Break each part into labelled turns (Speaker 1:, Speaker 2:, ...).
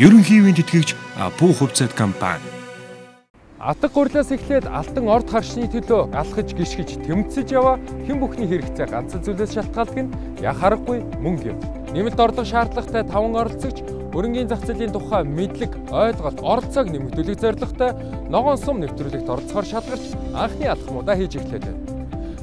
Speaker 1: Ерөнхийдийн тэтгэгч Пүү хувьцаат компани.
Speaker 2: Атга гурлаас эхлээд алтан орд харшны төлөө алхаж гიშгэж тэмцэж яваа хэн бүхний хэрэгцээ ганцхан зүйлээс шалтгаалдаг нь яг харахгүй мөнгө юм. Нэмэлт орлого шаардлагатай 5 оролцогч хөрөнгийн зах зээлийн тухай мэдлэг, ойлголт, оролцоог нэмэгдүүлэх зорилготой Ногоон Сум нэвтрүүлэгт оролцохоор шалгарч анхны алхмуудаа хийж эхлэв.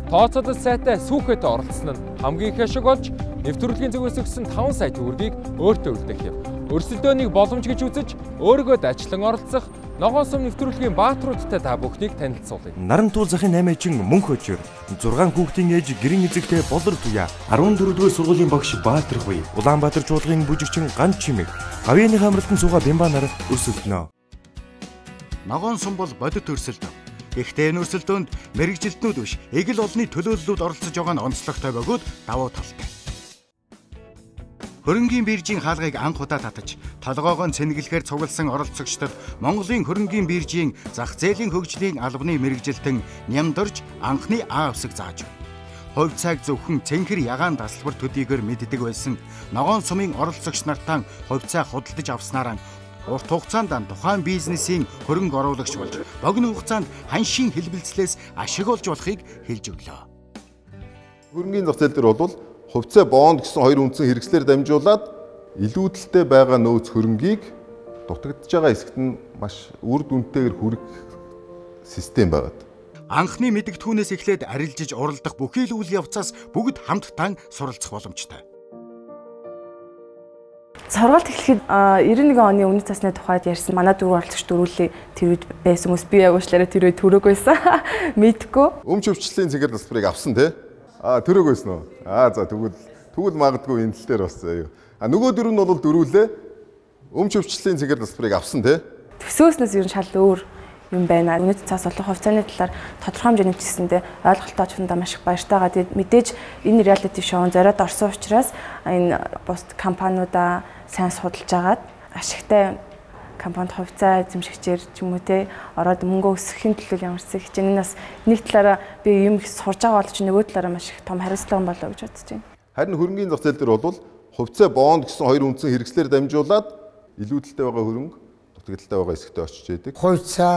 Speaker 2: Тооцоолол сайтай сүүхэтэ оролцсон нь хамгийн их ашиг болж нэвтрүүлгийн зүгээс өгсөн 5 сая төгрөгийг өөртөө үлдээх юм. Өрсөлдөөнийг боломж гэж үзэж өөрийгөө дайчлан оролцох Ногоон Сум нэвтрүүлгийн баатруудтай та бүхнийг танилцуулъя.
Speaker 1: Нарантуул захын 8-чин мөнх өчөр 6 хүүхдийн ээж гэрийн эзэгтэй болор туяа 14-р сургуулийн багш Баатар хуй Улаанбаатар чуулгын бүжигчин Ганц чимэг гавьяаны хамралтан цугаа бямбанаар өрсөлдөнө.
Speaker 3: Ногоон Сум бол бодит өрсөлдөөн. Гэхдээ энэ өрсөлдөөнд мэрэгжилтнүүд биш, эгэл олны төлөөллүүд оролцож байгаа нь онцлогтой бөгөөд давуу талтай. Хөрөнгийн биржийн хаалгыг анх удаа татаж, толгоогоо цэнгэлэхээр цугласан оролцогчдод Монголын хөрөнгийн биржийн зах зээлийн хөгжлийн албаны мэрэгжилтэн нямдорж анхны А өсөг зааж байна. Хувь цаг зөвхөн цэнхэр ягаан тасалбар төдийгөр мэддэг байсан Ногоон Сумын оролцогч нартаа хувь цай худалдаж авснараа урт хугацаанд тухайн бизнесийн хөрөнгө оруулагч болж богино хугацаанд ханшийн хэлбэлцлээс ашиг олж болохыг хэлж өглөө.
Speaker 4: Хөрөнгийн зах зээл дээр бол хувьцаа бонд гэсэн хоёр үндсэн хэрэгслээр дамжуулаад илүүдэлтэй байгаа нөөц хөрөнгийг дутагдж байгаа хэсэгт нь маш үр дүнтэйгээр хүрэх систем байгаа.
Speaker 3: Анхны мэдэгдэхүүнээс эхлээд арилжиж уралдах бүхий л үйл явцаас бүгд хамтдаа суралцах боломжтой.
Speaker 5: Сургалт эхлэхэд 91 оны өмнөд цасны тухайд ярьсан манай дөрвөн оролцогч дөрвөлээ тэр үед байсан хүмүүс би ягуучлаараа тэр үед төрөөг байсан. Мэдгүй.
Speaker 4: Өмч өвчлөлийн цэнхэр тасалбарыг авсан тий? Төрөөг байсан уу? За тэгвэл магадгүй энэ тал дээр бас юу. Нөгөө дөрөв нь бол дөрвөлээ өмч өвчлөлийн цэнхэр тасалбарыг авсан тий?
Speaker 5: Төсөөснөөс ер нь шал өөр юм байна. Үнэт цаас болох хувьцааны талаар тодорхой хэмжээний чигсэндээ ойлголттой очиндаа маш их баяртайгаа. Тэгээд мэдээж энэ реалити шоунд зориод орсон учраас энэ бусд компаниудаа сайн судалж агаад ашигтай компанид хувьцаа эзэмшигчээр ч юм уу те ороод мөнгө өсгөхийн төлөө ямарсан хичээн. Энэ бас нэг талаараа би юм их сурж байгаа бол ч нөгөө талаараа маш их том хариуцлага болоо гэж бодож байна.
Speaker 4: Харин хөрөнгийн зах зээл дээр бол хувьцаа бонд гэсэн хоёр үндсэн хэрэгслээр дамжуулаад илүүдэлтэй байгаа хөрөнгө дутагдaltaй байгаа хэсэгтээ очиж яадаг.
Speaker 6: Хувьцаа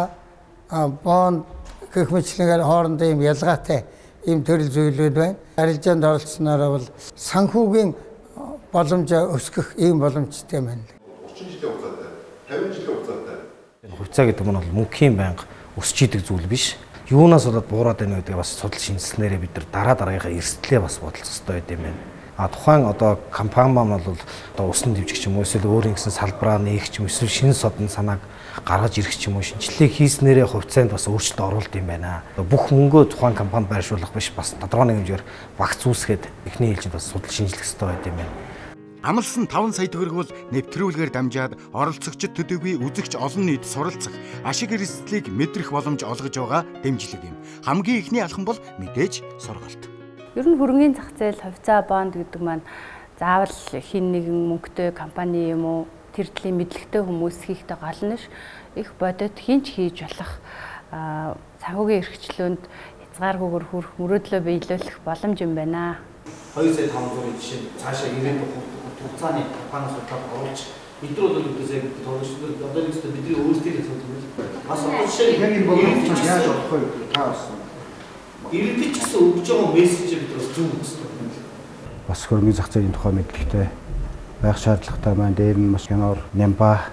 Speaker 6: бонд гэх мэтлэгээр хоорондоо юм ялгаатай ийм төрөл зүйлүүд байна. Арилжаанд оролцсноор бол санхүүгийн боломж өсгөх ийм боломжтой байна.
Speaker 4: 30 жилийн хугацаатай, 50 жилийн хугацаатай.
Speaker 7: Хувьцаа гэдэг нь бол мөнхийн байнга өсч идэг зүйл биш. Юунаас болоод буураад байна гэдгийг бас судал шинжилснээрээ бид нар дараагийнхаа эрсдлээ бас бодолцох хэрэгтэй байд юм байна. Тухайн одоо компани маань бол одоо усан дэвжих ч юм уу эсвэл өөрийн гэсэн салбараа нээх ч юм эсвэл шинэ содон санааг гаргаж ирэх ч юм уу шинжилгээ хийснээрээ хувьцаанд бас өөрчлөлт оруулалт юм байна. Бүх мөнгөө тухайн компанид байршуулах биш бас тодорхой нэг хэмжээр багц үүсгээд эхний ээлжинд бас судал шинжлэх хэрэгтэй байд юм байна.
Speaker 3: Амлсан 5 сая төгрөг бол нэвтрүүлгээр дамжаад оролцогчид төдийгүй үзэгч олон нийт суралцах, ашиг эрсдлийг мэдрэх боломж олгож байгаа дэмжлэг юм. Хамгийн ихний алхам бол мэдээж сургалт.
Speaker 8: Ер нь хөрөнгийн зах зээл хувьцаа бонд гэдэг маань заавал хин нэгэн мөнгөтэй компани юм уу тэр төрлийн мэдлэгтэй хүмүүс хийхдээ гал нь ш их бодит хинч хийж болох санхүүгийн эрхчлөөнд хязгааргүйгээр хүрэх мөрөөдлөө биелүүлэх боломж юм байна.
Speaker 7: 2 сая 500-ын жишээ цаашаа 90 хугацааны компаниас бодлого оруулж бид нар бол үдээсээ тоглогчдод одоо нэг зүйл бидний өөрсдийн асуудал бас одоо жишээ хэрэг богино яаж болох вэ та бас иргэдч гэсэн өгж байгаа мессежийг бид бас зөв үздэг.
Speaker 6: Бас хөрөнгөний зах зээлийн тухай мэдлэгтэй байх шаардлагатай маань дээр нь маш гэнор нямба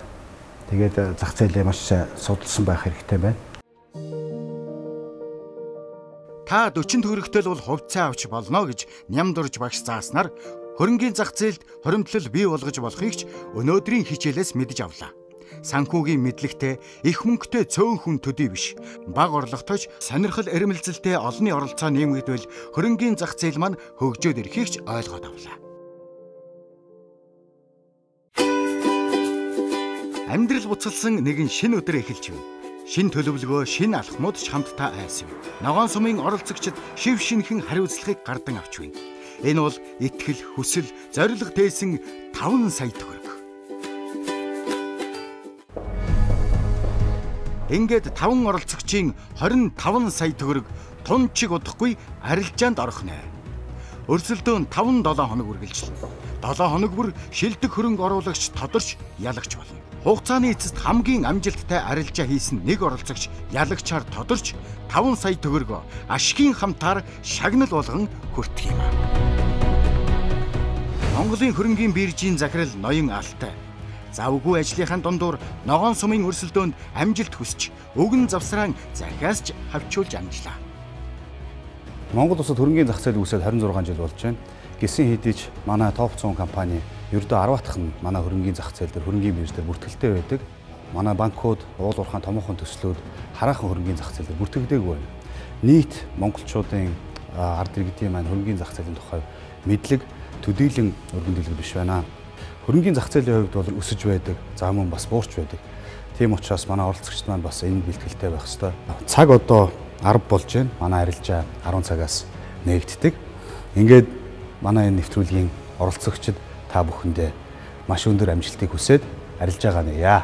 Speaker 6: тэгээд зах зээлээ маш судалсан байх хэрэгтэй байна.
Speaker 3: Та 40 төгрөгтэй л бол хувьцаа авч болно гэж нямдурж багш зааснаар хөрөнгийн зах зээлд хоримтлал бий болгож болохыг ч өнөөдрийн хичээлээс мэдж авлаа. Санхүүгийн мэдлэгтэй их мөнгөтэй цөөн хүн төдий биш. Бага орлоготойч сонирхол эрмэлзэлтэй олонний оролцоо нэмэгдвэл хөрөнгийн зах зээл маань хөгжөөд ирэхийг ч ойлгоод авлаа. Амьдрал буцалсан нэгэн шинэ өдөр эхэлж байна. Шинэ төлөвлөгөө, шинэ алхмууд ч хамтдаа айсан. Ногоон сумын оролцогчид шив шинхэн хариуцлагыг гардан авч байна. Энэ бол итгэл, хүсэл, зориг дээсэн 5 сая төгрөг. Ингээд 5 оролцогчийн 25 сая төгрөг тунчиг удахгүй арилжаанд орох нэ. Өрсөлдөөн 5-7 хоног үргэлжлэнэ. 7 хоног бүр шилдэг хөрөнгө оруулагч тодорч ялагч болно. Хугацааны эцэст хамгийн амжилттай арилжаа хийсэн нэг оролцогч ялагчаар тодорч 5 сая төгрөг ашигын хамтаар шагнал болгон хүртэх юм. Монголын хөрөнгийн биржийн захирал ноён алтай. Завгүй ажлынхаа дундуур Ногоон сумын өрсөлдөөнд амжилт хүсч өгөн завсраан захиас ч хавчуулж амжлаа.
Speaker 9: Монгол улсад хөрөнгийн зах зээл үүсээд 26 жил болж байна. Гисэн хэдий ч манай топ 100 компани ердөө 10 дахь нь манай хөрөнгийн зах зээл дээр хөрөнгийн бирж дээр бүртгэлтэй байдаг. Манай банкуд, уул уурхайн томоохон төслүүд хараахан хөрөнгийн зах зээл дээр бүртгэгдээгүй байна. Нийт монголчуудын ард иргэдийн маань хөрөнгийн зах зээлийн тухай мэдлэг төдийлөн өргөн дэлгэр биш байна. Хөрөнгийн зах зээлийн хувьд бол өсөж байдаг, за мөн бас буурч байдаг. Тийм учраас манай оролцогчид маань бас энэ бэлтгэлтэй байх ёстой. Цаг одоо 10 болж байна. Манай арилжаа 10 цагаас нээгддэг. Ингээд манай энэ нэвтрүүлгийн оролцогчид та бүхэндээ маш өндөр амжилтыг хүсээд арилжаагаа нээе.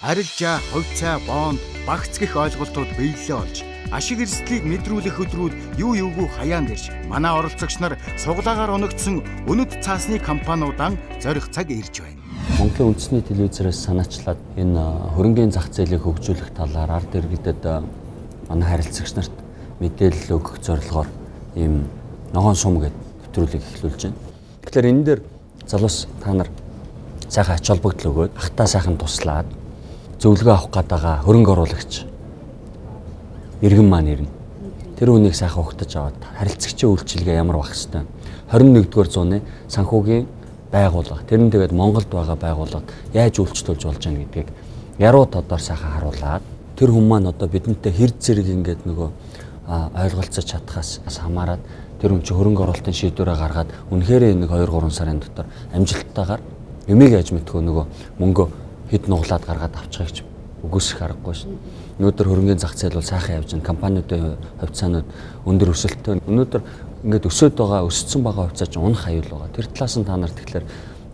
Speaker 3: Арилжаа, хувьцаа, бонд, багц гэх ойлголтууд биелэлээ олж ашиг эрсдлийг мэдрүүлэх өдрүүд юу юугүй хаяанд ирж манай оролцогч нар суглаагаар оногдсон өнөд цаасны компаниудаа зорих цаг ирж байна.
Speaker 10: Монголын үндэсний телевизээс санаачлаад энэ хөрөнгийн зах зээлийг хөгжүүлэх талаар ард иргэдэд манай харилцагч нарт мэдээлэл өгөх зорилгоор ийм Ногоон сум гэдэг нэвтрүүлэг эхлүүлж байна. Тэгэхээр энэ дээр залуус та нар сайхан ач холбогдол өгөөд ахтаа сайхан туслаад зөвлөгөө авах гэдэг хөрөнгө оруулагч иргэн маань ирнэ. Тэр үнийг сайхан ухтаж аваад харилцагчийн үйлчилгээ ямар байх ёстой. 21-р зууны санхүүгийн байгууллага тэр нь тэгээд Монголд байгаа байгууллагад яаж үйлчлүүлж болж байгаа гэдгийг яруу тодор сайхан харуулад тэр хүмүүс маань одоо бидэнтэй хэр зэрэг ингээд нөгөө ойлголцож чадхаас хамаарат тэр хүн чинь хөрөнгө оруулалтын шийдвэрээ гаргаад үнэхээр нэг 2-3 сарын дотор амжилттайгаар юмыг яаж мэдхөө нөгөө мөнгө хэд нуглаад гаргаад авчихыг үгүйсэх аргагүй шин. Өнөөдөр хөрөнгийн зах зээл бол сайхан явж байна. Компаниудын хувьцаанууд өндөр өсөлттэй. Өнөөдөр ингээд өссөн байгаа хувьцаа чинь унах аюул байгаа. Тэр талаас нь та нар тэгэхээр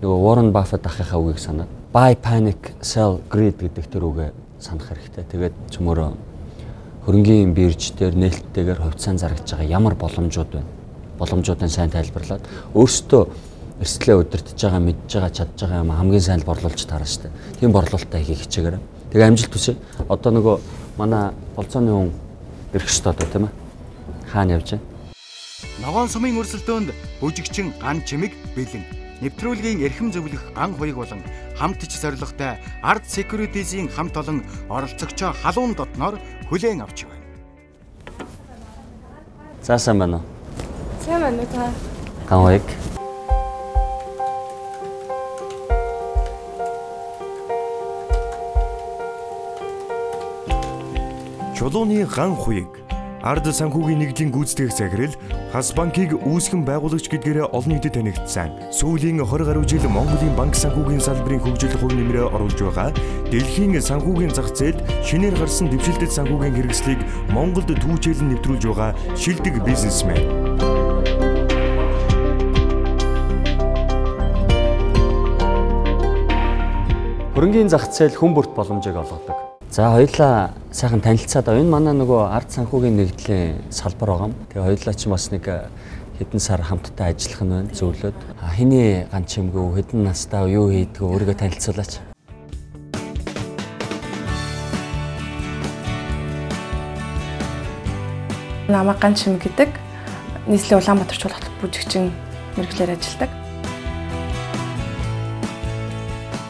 Speaker 10: нөгөө Warren Buffett ахыхаа үгийг санаад buy panic sell greed гэдэг тэр үгээ санах хэрэгтэй. Тэгээд чөмөрөө хөрөнгийн бирж дээр нээлттэйгээр хувьцаан зарагдж байгаа ямар боломжууд байна. Боломжуудын сайн тайлбарлаад өөрсдөө эрсдлээ удирдах байгаа, мэдж байгаа, чадж байгаа юм хамгийн сайн борлуулж таарна шүү дээ. Тийм борлуулалтаа хийх хичээгээрэй. Тэгээ амжилт хүсье. Одоо нөгөө манай болцооны хүн ирэх ёстой доо тийм ээ. Хаана явж байна?
Speaker 3: Ногоон сумын өрсөлдөөнд бүжигчин ган чимэг бэлэн. Нэвтрүүлгийн эрхэм зөвлөх ган хуйг болон хамтч зорилготой ард security-ийн хамт олон оролцогчоо халуун дотноор хүлээн авч байна.
Speaker 10: За сайн байна уу?
Speaker 5: Сайн байна уу та?
Speaker 10: Ган хуйг.
Speaker 1: Чулууны ган хуйг ард санхүүгийн нэгжийн гүйцэтгэх захирал хас банкыг үүсгэн байгуулагч гэдгээрээ олон нийтэд танигдсан. Сүүлийн 20 гаруй жил Монголын банк санхүүгийн салбарын хөгжил хувь нэмрээ оруулж байгаа. Дэлхийн санхүүгийн зах зээлд шинээр гарсан дэвшилтэт санхүүгийн хэрэгслийг Монголд түүчээлэн нэвтрүүлж байгаа шилдэг бизнесмен.
Speaker 10: Хөрөнгийн зах зээл хүн бүрт боломжийг олгодог. За хоёулаа сайхан танилцаад энэ манай нөгөө ард санхүүгийн нэгдлийн салбар байгаа юм. Тэгээ хоёулаа ч бас нэг хэдэн сар хамтдаа ажиллах нь байна зөвлөд. Хэний ган чимгүү, хэдэн настай юу хийдгүү өөрийгөө танилцуулаач.
Speaker 5: Намайг ган чимэг гэдэг. Нийслэлийн Улаанбаатар чуулгат бүжигчин мэргэжлэр ажилладаг.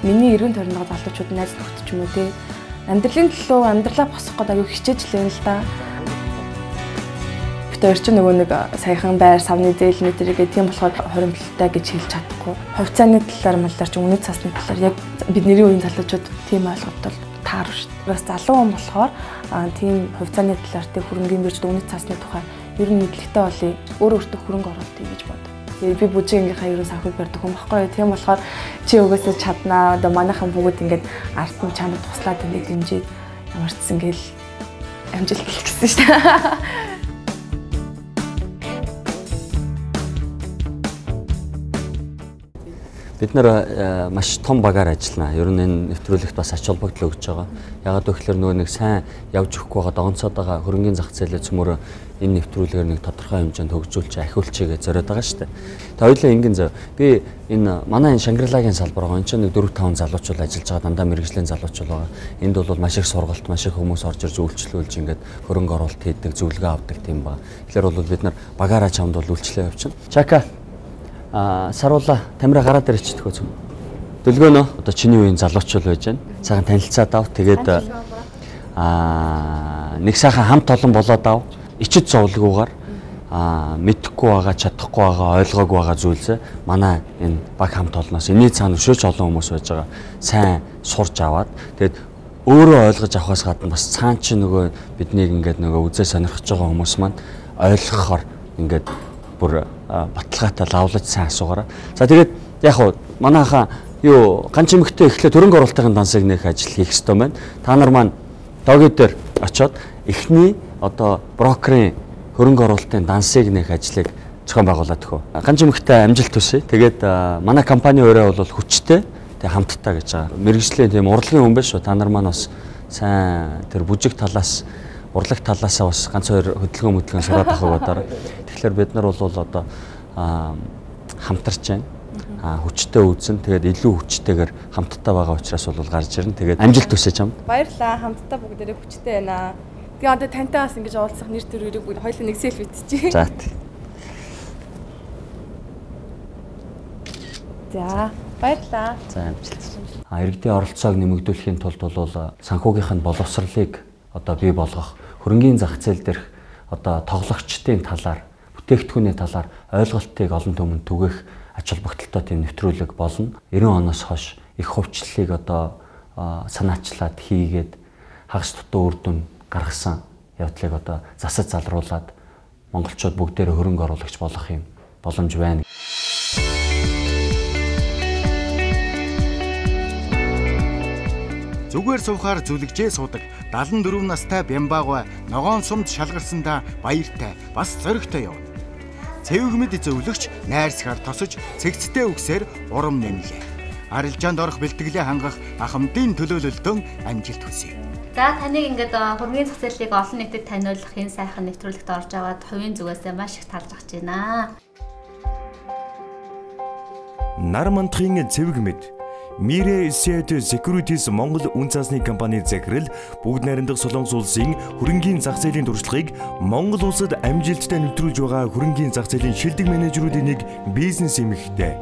Speaker 5: Миний эргэн тойрны залуучууд найз нөхдөд ч юм уу те амьдралын төлөө амьдралаа босгох гэдэг аюу хичээж лээ л да. Тэр чинь нөгөө нэг саяхан байр савны зээл мэтэргээ тийм болохоор хоримтлалтай гэж хэлж чадахгүй. Хувьцааны талаар маллаар ч үнэт цасны талаар яг бидний үеийн залуучууд тийм ойлголт таарв шүү дээ. Бас залуу хүн болохоор тийм хувьцааны талаар тийм хөрөнгөний биржид үнэт цасны тухай ер нь мэдлэгтэй болъё. Өөр өөртөө хөрөнгө оруулалтыг гэж бод. Тэгээд би бүжигийнхаа ерөө санхүүг барьдаг хүн баггүй юу. Тийм болохоор чи угаасаа чаднаа. Одоо манайхан бүгд ингээд арт нь чамд туслаад ингээд дэмжиж ямарчсан гээл амжилт хэлэх гэсэн шүү дээ.
Speaker 10: Бид нэр маш том багаар ажиллана. Ер нь энэ нэвтрүүлэгт бас ач холбогдол өгч байгаа. Ягаад гэвэл нөгөө нэг сайн явж өгөхгүй байгаа донцоод байгаа хөрөнгөний зах зээлээ цөмөр энэ нэвтрүүлгээр нэг тодорхой хэмжээнд хөгжүүлж ахиулчихъя гэж зориод байгаа шүү дээ. Тэгээ хоёулаа ингэн зав. Би энэ манай энэ Шангрилагийн салбар байгаа. Энд чинь нэг 4-5 залуучууд ажиллаж байгаа дандаа мэргэжлийн залуучууд байгаа. Энд бол маш их сургалт, маш их хүмүүс орж ирж үйлчлүүлж ингээд хөрөнгө оруулалт хийдэг, зөвлөгөө авдаг тийм ба. Тэгэхээр бол бид нар багаараа чамд бол үйлчлээ явуулчихна. Чака саруула тамира гараад ирчихдэг үү? Дөлгөөнөө одоо чиний үеийн залуучууд байж байна. Цагаан танилцаад ав. Тэгээд нэг сайхан хамт олон болоод ав. Ичид зовлгуугаар мэдэхгүй байгаа, чадахгүй байгаа, ойлгоогүй байгаа зүйлсээ манай энэ баг хамт олноос энэний цаана өшөөч олон хүмүүс байж байгаа. Сайн сурч аваад тэгээд өөрөө ойлгож авахаас гадна бас цаан чи нөгөө биднийг ингээд нөгөө үзээ сонирхож байгаа хүмүүс маань ойлгохоор ингээд бүр баталгаатай лавлаж сайн асуугаараа. За тэгээд яг хуу манайхаа юу ганц эмэгтэй эхлээд хөрөнгө оруулалтын дансыг нээх ажил хийх ёстой байна. Та нар маань доги дээр очиод эхний одоо брокерийн хөрөнгө оруулалтын дансыг нээх ажлыг зохион байгуулад өгөө. Ганц эмэгтэй амжилт хүсье. Тэгээд манай компани өөрөө бол хүчтэй тэг хамттай гэж байгаа. Мэргэжлийн тийм урлагийн хүн биш шүү. Та нар маань бас сайн тэр бүжиг талаас урлаг талаасаа бас ганц хоёр хөдөлгөөн сураад авах удаа. Тэгэхээр бид нар бол одоо хамтарч байна. Хүчтэй үзэн тэгээд илүү хүчтэйгээр хамттай байгаа учраас бол гарч ирнэ. Тэгээд амжилт хүсэж чамд.
Speaker 5: Баярлалаа. Хамтдаа бүгдээрээ хүчтэй байна. Тэгээ одоо тантай бас ингэж уулзах нэр төрөөрийг бүгд хоёулаа нэг селфи хийчихье.
Speaker 10: За.
Speaker 5: За, баярлалаа.
Speaker 10: За амжилт. Иргэдийн оролцоог нэмэгдүүлэхийн тулд бол санхүүгийнх нь боловсролыг одоо бий болгох, хөрөнгөний зах зээл дээрх одоо тоглогчдын талаар, бүтээгдэхүүний талаар ойлголтыг олон түмэнд түгэх ач холбогдолтой тийм нэвтрүүлэг болно. 90 оноос хойш их хувьчлалыг одоо санаачлаад хийгээд хагас дутуу үр дүн гаргасан явдлыг одоо засаж залруулад монголчууд бүгдээрээ хөрөнгө оруулагч болох юм боломж байна.
Speaker 3: Зүгээр суухаар зүлэгжээ суудаг 74 настай Бямбаагаа Ногоон Сумд шалгарсандаа баяртай бас зоригтой явна. Цэвэг мэд зөвлөгч найрсгаар тосож цэгцтэй үгсээр урам нэмлээ. Арилжаанд орох бэлтгэлээ хангах ахмадын төлөөлөлтөн амжилт хүсье.
Speaker 8: За таныг ингээд хөрөнгөний зах зээлийг олон нийтэд таниулах энэ сайхан нэвтрүүлэгт орж аваад хувийн зүгээс маш их талархаж байна.
Speaker 1: Нар мандахын цэвэг мэд Мире Сет Securities Монгол үн цаасны компани захирал бүгд найрамдах Солонгос улсын хөрөнгөний зах зээлийн туршлагыг Монгол улсад амжилттай нэвтрүүлж байгаа хөрөнгөний зах зээлийн шилдэг менежерүүдийн нэг бизнес эмэгтэй.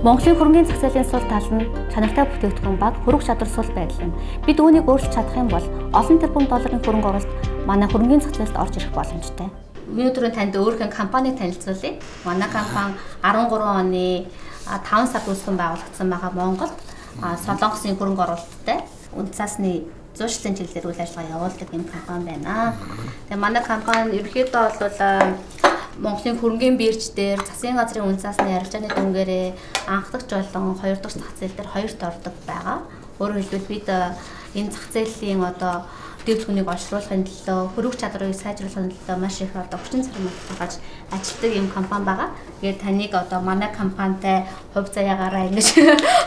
Speaker 8: Монголын хөрөнгөний зах зээлийн сул тал нь чанартай бүтээгдэхүүн баг хөрөг чадвар сул байдал юм. Бид үүнийг өөрчилж чадах юм бол олон тэрбум долларын хөрөнгө оруулалт манай хөрөнгөний зах зээлд орж ирэх боломжтой. Өнөөдөр танд өөрийнхөө компанийг танилцуулъя. Манай компани 13 оны 5 сард үүсгэн байгуулагдсан байгаа Монголд Солонгосын хөрөнгө оруулалттай үн цаасны зуучлалын чиглэлээр үйл ажиллагаа явуулдаг юм компани байна. Тэгээ манай компани ерөнхийдөө бол Монголын хөрөнгөний бирж дээр засгийн газрын үн цаасны арилжааны дүнгээрээ анх дахь жолон 2 дахь зах зээл дээр 2-т ордог байгаа. Өөрөөр хэлбэл бид энэ зах зээлийн одоо дэвтгүнийг олшруулахын төлөө хөрөг чадрыг сайжруулахын төлөө маш их одоо хүчин зарим гаргаж ажилладаг юм компани байгаа. Тэгээд таныг одоо манай компанитай хувь заяагаараа ингэж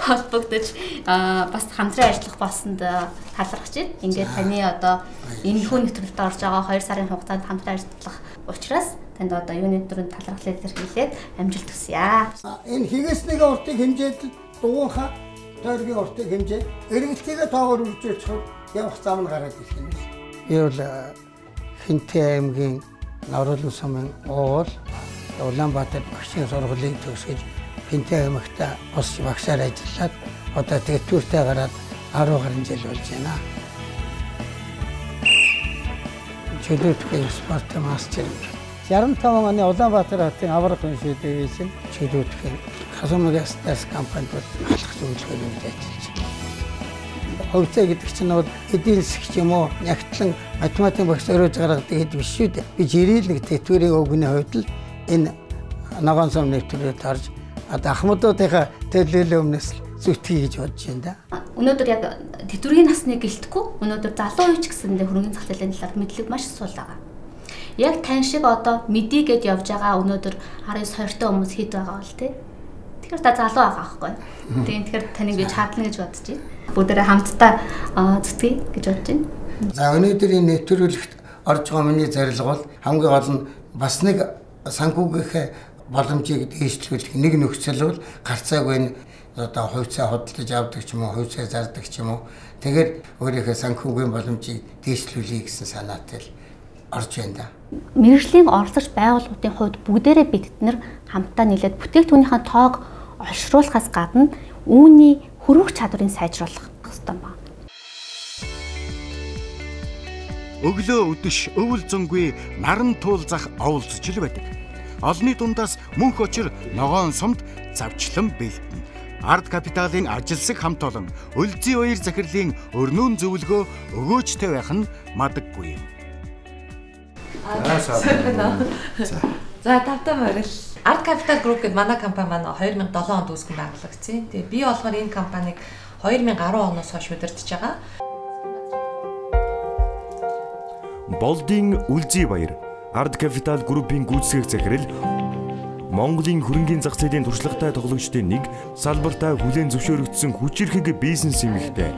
Speaker 8: холбогдож бас хамтран ажиллах болсонд талархаж байна. Ингээд таны одоо энэ хүн нэвтрүүлэгт орж байгаа 2 сарын хугацаанд хамтран ажиллах учраас танд одоо юуны төрөнд талархлаа илэрхийлээд амжилт хүсье.
Speaker 6: Энэ хийгээсний уртыг хэмжээд дугуйнхаа тойргийн уртыг хэмжээд эргэлтийгээ тоогоор үржүүлж явах зам нь гараад ирэх юм. Би бол Хинтээ аймгийн Ногоон Сумын уул Улаанбаатар багшийн сургуулийг төгсгөж Хинтээ аймагта бас багшаар ажиллаад одоо тэгтүүртэй гараад 10 гаруй жил болж байна. Чөлөөтгөө спорт мастер 65 оны Улаанбаатар хотын аврах үншийдээ хийсэн чөлөөтгөө Хасамнагаас компанид алхах зөвлөгөө өгч ажиллаж байна. хувьцаа гэдэг чинь бол эдийн засаг юм уу, нягтлан математикийн багш өрөөж гаргадаг хэд биш шүү дээ. Би жирийн нэг тэтгэврийн өгний хувьд л энэ Ногоон Сум нэвтрүүлэгт орж одоо ахмадуудынхаа төлөөлөл өмнөөс л зүтгэе гэж бодож байна да.
Speaker 11: Өнөөдөр яг тэтгэврийн насны гэлтэхгүй өнөөдөр залуу үеч гэсэндээ хөрөнгөний зах зээлийн талаар мэдлэг маш сул байгаа. Яг тань шиг одоо мэдийгээд явж байгаа өнөөдөр 19-20 хүмүүс хэд байгаа бол тий. Тэгэхээр та залуу байгаа байхгүй. Тэгэхээр таныг би чадна гэж бодож байна. Бүгдээрээ хамтдаа зүтгэе гэж бодож байна.
Speaker 6: За өнөөдөр энэ нэвтрүүлэгт орж байгаа миний зорилго бол хамгийн гол нь бас нэг санхүүгийнхээ боломжийг дэвшлүүлэх нэг нөхцөл бол гарцаагүй нь одоо хувьцаа худалдаж авдаг ч юм уу, хувьцаа зардаг ч юм уу. Тэгэхээр өөрийнхөө санхүүгийн боломжийг дэвшлүүлэе гэсэн санаатай л орж байна да.
Speaker 11: Мэргэжлийн оролцогч байгууллагуудын хувьд бүгдээрээ бид нар хамтдаа нийлээд бүтээгдэхүүнийхээ тоог олшруулахаас гадна үүний хөрвөх чадварыг сайжруулах хэрэгтэй байна.
Speaker 3: Өглөө өдөш өвөл зөнгүй наран туулзах оволцож л байдаг. Олны дундаас мөнх очир Ногоон Сумд завчлан бэлтэн. Ард капиталын ажилсаг хамт олон Үлзий баяр захирлын өрнүүн зөвлөгөө өгөөжтэй байх нь мадаггүй юм.
Speaker 12: За тавтай морил. Арт Capital Group гэдэг манай компани маань 2007 онд үүсгэн байгуулагдсан. Тэгээ би болохоор энэ компанийг 2010 оноос хойш удирдах байгаа.
Speaker 1: Болдын Үлзий баяр Арт Capital Group-ийн гүйцэтгэх захирал Монголын хөрөнгөний зах зээлийн туршлагатай тоглогчдын нэг салбартаа хүлээн зөвшөөрөгдсөн хүчирхэг бизнес эмэгтэй.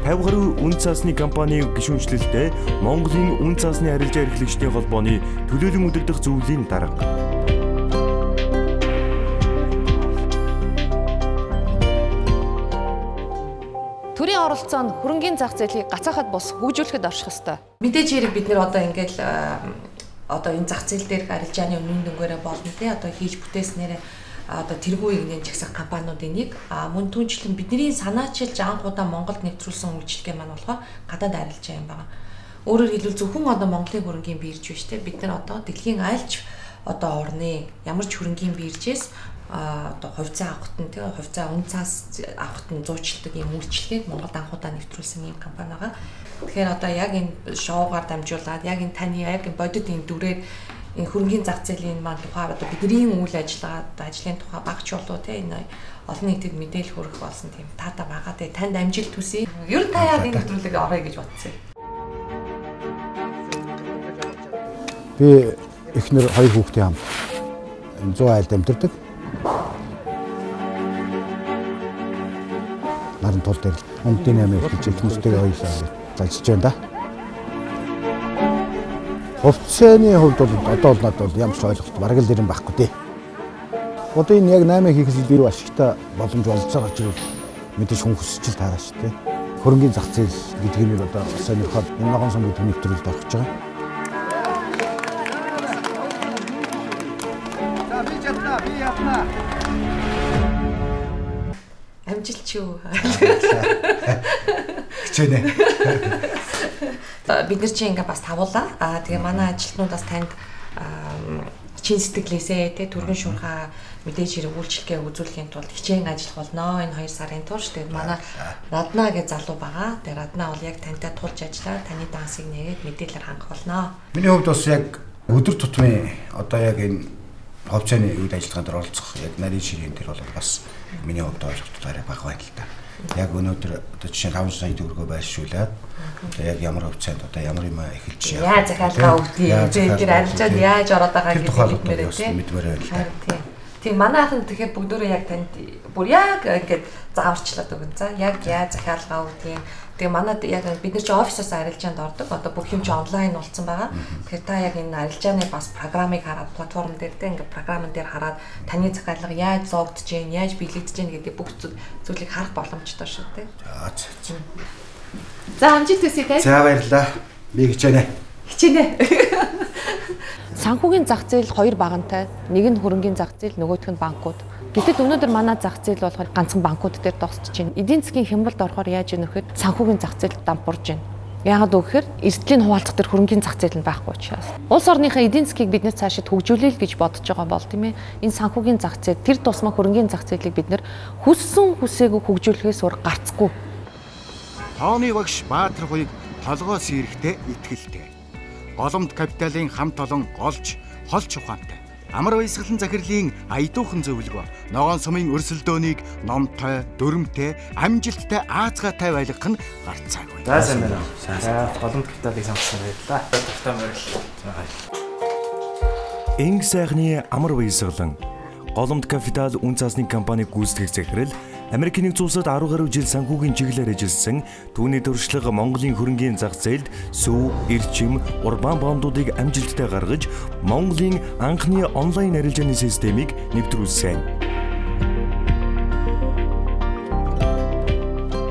Speaker 1: 50 гаруй үн цаасны компанийн гишүүнчлэлтэй Монголын үн цаасны арилжаа эрхлэгчдийн холбооны төлөөлөн удирдах зөвлөлийн дарга.
Speaker 13: Төрийн оролцоо нь хөрөнгөний зах зээлийг гацаахад бус хөгжүүлэхэд орших ёстой.
Speaker 12: Мэдээж хэрэг бид нэр одоо ингээл одоо энэ зах зээл дээрх арилжааны үнэн дүнгээрээ болно тий одоо хийж бүтээснээр одоо тэргүүийг нэн жагсах компаниудын нэг мөн түнчлэн бидний санаачилж анх удаа Монголд нэвтрүүлсэн үйлчлэгээ маань болохоор гадаад арилжаа юм байна. Өөрөөр хэлбэл зөвхөн одоо Монголын хөрөнгөний бирж биш те бид нар одоо дэлхийн альч одоо орны ямар ч хөрөнгөний биржээс одоо хувьцаа авахт нь те хувьцаа үн цаас авахт нь зуучилдаг юм үйлчлэгийг Монголд анх удаа нэвтрүүлсэн юм компани байгаа. Тэгэхээр одоо яг энэ шоугаар дамжуулаад яг энэ таны яг энэ бодит энэ дүрээр энэ хөрөнгөний зах зээлийн маань тухай одоо бидний үйл ажлын тухай багч болоо те энэ олон нийтэд мэдээлэл хүргэх болсон тийм таата байгаа. Тэгээ танд амжилт хүсье. Ер нь та яг энэ нэвтрүүлэг орё гэж бодсон.
Speaker 9: Би эхнэр хоёр хүүхдийн хамт 100 айлд амьдардаг. Наран тул дээр өмдийн амийн эхэлж эхнэртэйгээ хоёулаа ажиллаж байна да. Хувьцааны хувьд бол одоо бол надад ямар ч ойлголт бараг л ирэн байхгүй дээ. Одоо энэ яг 8 хийхээс илүү ашигтай боломж болж байгаа ч мэдээж хүн хүсэж л таараа шүү дээ. Хөрөнгөний зах зээл гэдэг нь одоо сонирхоод энэ Ногоон Сум гэдэг нэвтрүүлэлд орж байгаа. За би ятна.
Speaker 12: Амжилт шүү.
Speaker 9: Хичээнэ.
Speaker 12: Бид нар чинь ингээ бас тавуулаа. Тэгээ манай ажилтнуудаас танд чин сэтгэлээсээ тэ түргэн шуурхаа мэдээж хэрэг үйлчлэгээ үзүүлэхийн тулд хичээн ажиллах болно. Энэ 2 сарын турш тэгээд манай Радна гэж залуу байгаа. Тэгээд Радна бол яг тантай тулж ажиллаад таны дансыг нэгээд мэдээлэлээр хангах болно.
Speaker 9: Миний хувьд бас яг өдөр тутмын одоо яг энэ хувьцааны үед ажиллагаанд оролцох яг нарийн ширийн дээр бол бас миний хувьд ойлголттой баг байна л да. Яг өнөөдөр одоо жишээ 5 сая төгрөгөө байршуулаад яг ямар хувьцаанд одоо ямар юм эхэлж
Speaker 12: яа захиалгаа өгдгийг тэр арилжаад яаж ороод байгааг мэдмээрээ тийм. Тийм манай ахын тэгэхээр бүгдөө яг танд бүр яг ингээд зааварчлаад өгөн. За яг яаж захиалгаа өгдгийг. Тэгээ манад яг бид нар чи офисоос арилжаанд ордог. Одоо бүх юм чи онлайн болсон байгаа. Тэгэхээр та яг энэ арилжааны бас програмыг хараад платформ дээр тэ ингээд програмн дээр хараад таны захиалга яаж зоогдож гин, яаж биелэгдэж гин гэдэг бүх зүйлийг харах боломжтой шүү дээ.
Speaker 13: За амжилт хүсье тэ.
Speaker 9: За баярлалаа. Би хичээнэ.
Speaker 13: Санхүүгийн зах зээл хоёр багантай. Нэг нь хөрөнгөний зах зээл, нөгөөх нь банкуд. Гэтэл өнөөдөр манай зах зээл болохоор ганцхан банкуд дээр тогтсож байна. Эдийн засгийн хямралд орохоор яаж ийнэ гэхэд санхүүгийн зах зээл дампуурж байна. Яагаад гэвэл эрсдлийн хуваалцах төр хөрөнгөний зах зээл нь байхгүй учраас. Улс орныхаа эдийн засгийг биднээс цаашид хөгжүүлээл гэж бодож байгаа бол тийм ээ. Энэ санхүүгийн зах зээл тэр тусмаа хөрөнгөний зах зээлийг бид нэр хүссэн хүсээгүй хөгжүүлэхээс өөр гарцгүй.
Speaker 3: Тооны багш Баатар хоёрыг толгоос ирэхтэй итгэлтэй. Голомт капиталын хамт олон голч, холч ухаантай. Амар баясгалан захирлын аядуухан зөвлөгөө, Ногоон Сумын өрсөлдөөнийг номтой, дүрмтэй, амжилттай аазгаатай байлгах нь гарцаагүй.
Speaker 7: За сайн байна. За голомт капиталыг сонгосон байлаа. Тавтай морил.
Speaker 1: Инг сайхны амар баясгалан голомт капитал үн цасны компаниг гүйцэтгэх захирал Америкийн нэгдсэн улсад 10 гаруй жил санхүүгийн чиглэлээр ажилласан түүний туршлага Монголын хөрөнгөний зах зээлд сүв, эрчим, урбан бондуудыг амжилттай гаргаж Монголын анхны онлайн арилжааны системийг нэвтрүүлсэн.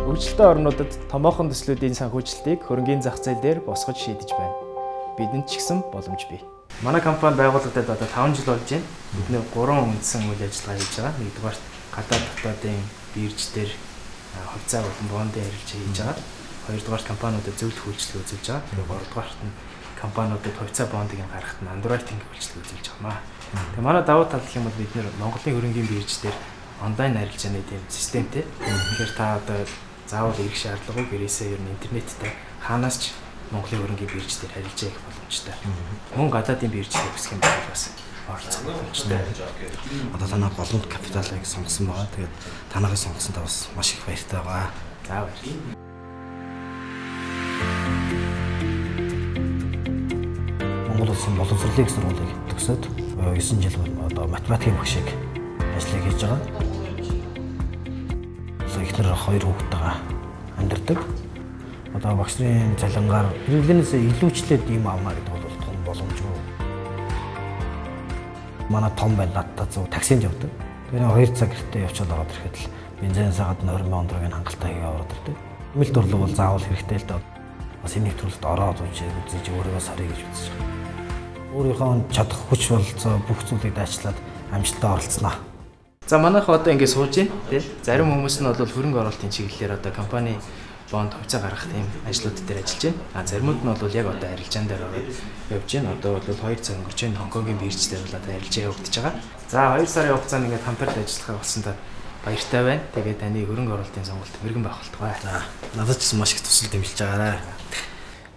Speaker 14: Хөгжилтэй орнуудад томоохон төслүүдийн санхүүжилтийг хөрөнгөний зах зээл дээр босгож шийдэж байна. Бидэнд ч гэсэн боломж бий. Манай компани байгуулагдаад одоо 5 жил болж байна. Бид нэр 3 үндсэн үйл ажиллагаа хийж байгаа. Нэгдүгээр гадаад дотоодын бирж дээр хувьцаа болон бондын арилжаа хийж байгаа. Хоёрдугаар компаниудад зөвлөх үйлчлэг үзүүлж байгаа. Тэгээ гуравдугаарт нь компаниудад хувьцаа бондыг гаргахад нь андеррайтинг үйлчлэг үзүүлж байгаа. Тэгээ манай давуу тал гэх юм бол бид нэр Монголын хөрөнгөний бирж дээр онлайн арилжааны тийм системтэй. Тэгэхээр та одоо заавал ирэх шаардлагагүй гэрээсээ ер нь интернеттэй хаанаас ч Монголын хөрөнгөний бирж дээр арилжаа хийх боломжтой. Мөн гадаадын бирж дээр үсэх юм бол бас оролцох боломжтой.
Speaker 7: Одоо танаа голомт капиталыг сонгосон байгаа. Тэгээд танаагийн сонгосондоо бас маш их баяртай байгаа.
Speaker 14: За баярлалаа.
Speaker 7: Монгол улсын боловсролын сургуулийг төгсөөд 9 жил одоо математикийн багшийг ажлыг хийж байгаа. Ихнэр 2 хүүхэдтэйгээ амьдардаг. Одоо багш нарын залангаар хэрэглэнээс илүүчлээд юм авна гэдэг бол том боломжгүй. Манай том байлаа зөв таксинд явдаг. Тэр 2 цаг гэртээ явчаад аваад ирэхэд л бензин саад 20 сая төгрөгийн хангалттай хийгээ ороод ирдэг. Эмэл дурлал бол заавал хэрэгтэй л доо. Бас энэ нэвтрүүлэгт ороод үзэж өөрийгөө сарыг гэж үзэж байгаа. Өөрийнхөө чадах хүч болцоо бүх зүйлийг дайчлаад амжилттай оролцсноо.
Speaker 14: За манайх одоо ингэ сууж байна тий. Зарим хүмүүс нь бол хөрөнгө оруулалтын чиглэлээр одоо компани бонд хувьцаа гаргах тийм ажлууд дээр ажиллаж байна. Заримуд нь бол яг одоо арилжаан дээр ороод явж байна. Одоо бол 2 цаг өнгөрч байна. Хонконгийн бирж дээр бол одоо арилжаа явагдаж байгаа. За 2 сарын хугацаанд ингээд хамтраад ажиллахаа болсондоо баяртай байна. Тэгээд таны хөрөнгө оруулалтын сонголт мэрэгэн байх болтугай.
Speaker 7: За надад ч маш их тусал дэмжиж байгаарай.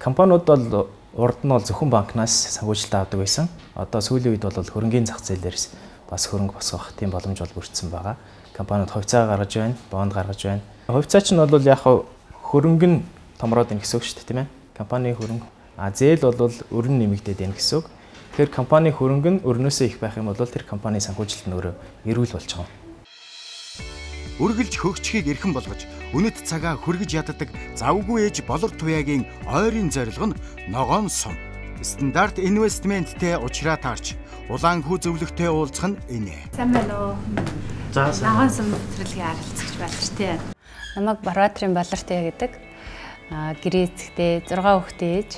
Speaker 14: Компаниуд бол урд нь бол зөвхөн банкнаас санхүүжилт авдаг байсан. Одоо сүүлийн үед бол хөрөнгөний зах зээлээс бас хөрөнгө босгох тийм боломж бол бүрдсэн байгаа. Компаниуд хувьцаа гаргаж байна, бонд гаргаж байна. Хувьцаа ч нь бол яг хөрөнгө нь томроод ийн гэсэн үг шүү дээ, тийм ээ. Компани хөрөнгө зээл бол өрн нэмэгдээд ийн гэсэн үг. Тэгэхээр компани хөрөнгө нь өрнөөсөө их байх юм бол тэр компани санхүүжилт нь өөрөө эрүүл болж байгаа.
Speaker 3: Үргэлж хөгжихийг эрхэм болгож үнэт цагаа хүргэж яддаг завгүй ээж болор туяагийн ойрын зорилго нь Ногоон Сум. Стандарт инвестменттэй уулзраа таарч улаанхүү зөвлөгтэй уулзах нь энэ.
Speaker 8: Сайн байна уу?
Speaker 7: За
Speaker 8: Ногоон Сум нэвтрүүлгийн арилцагч Балартай. Намайг Барбатрын Балартай гэдэг. Гэрээ эцэгтэй 6 хүүхэдтэй ээж.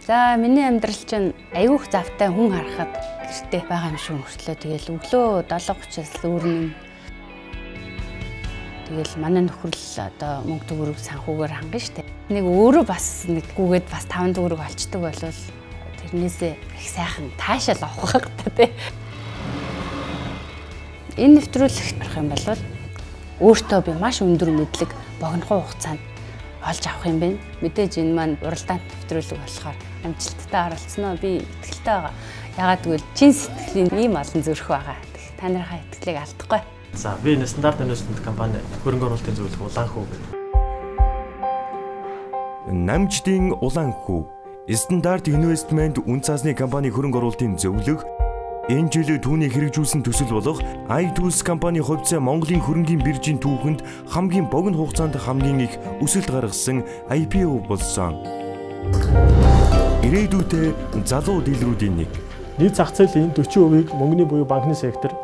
Speaker 8: За миний амьдрал чинь аюух завтай хүн харахад гэртээ байгаа юм шиг өнгөртлөө. Тэгэл өглөө 7:30-аас үүрнэ. Тэгэл манай нөхөр л одоо мөнгө төгрөг санхүүгээр хангана штэ. Нэг өөрөө бас нэг гүгээд бас 5 төгрөг олцдог болвол тэрнээсээ их сайхан таашаал авах байх та тий. Энэ нэвтрүүлэгт харах юм бол өөртөө би маш өндөр мэдлэг богинохоо хугацаанд олж авах юм байна. Мэдээж энэ маань уралдаан нэвтрүүлэг болохоор амжилттай оролцсноо би итгэлтэй байгаа. Ягаад гэвэл чин сэтгэлийн ийм олон зүрх байгаа. Та нарынхаа итгэлийг алдахгүй.
Speaker 15: За би стандарт инвестмент компани хөрөнгө оруулалтын зөвлөх улаанхүү гэдэг.
Speaker 1: Намждын улаанхүү стандарт инвестмент үн цасны компани хөрөнгө оруулалтын зөвлөх энэ жил түүний хэрэгжүүлсэн төсөл болох iTools компани хувьцаа Монголын хөрөнгөний биржийн түүхэнд хамгийн богино хугацаанд хамгийн их өсөлт гаргасан IPO болсон. Ирээдүйдээ залуу дийлрүүдийн нэг.
Speaker 15: Нийт зах зээлийн 40%-ийг мөнгөний буюу банкны сектор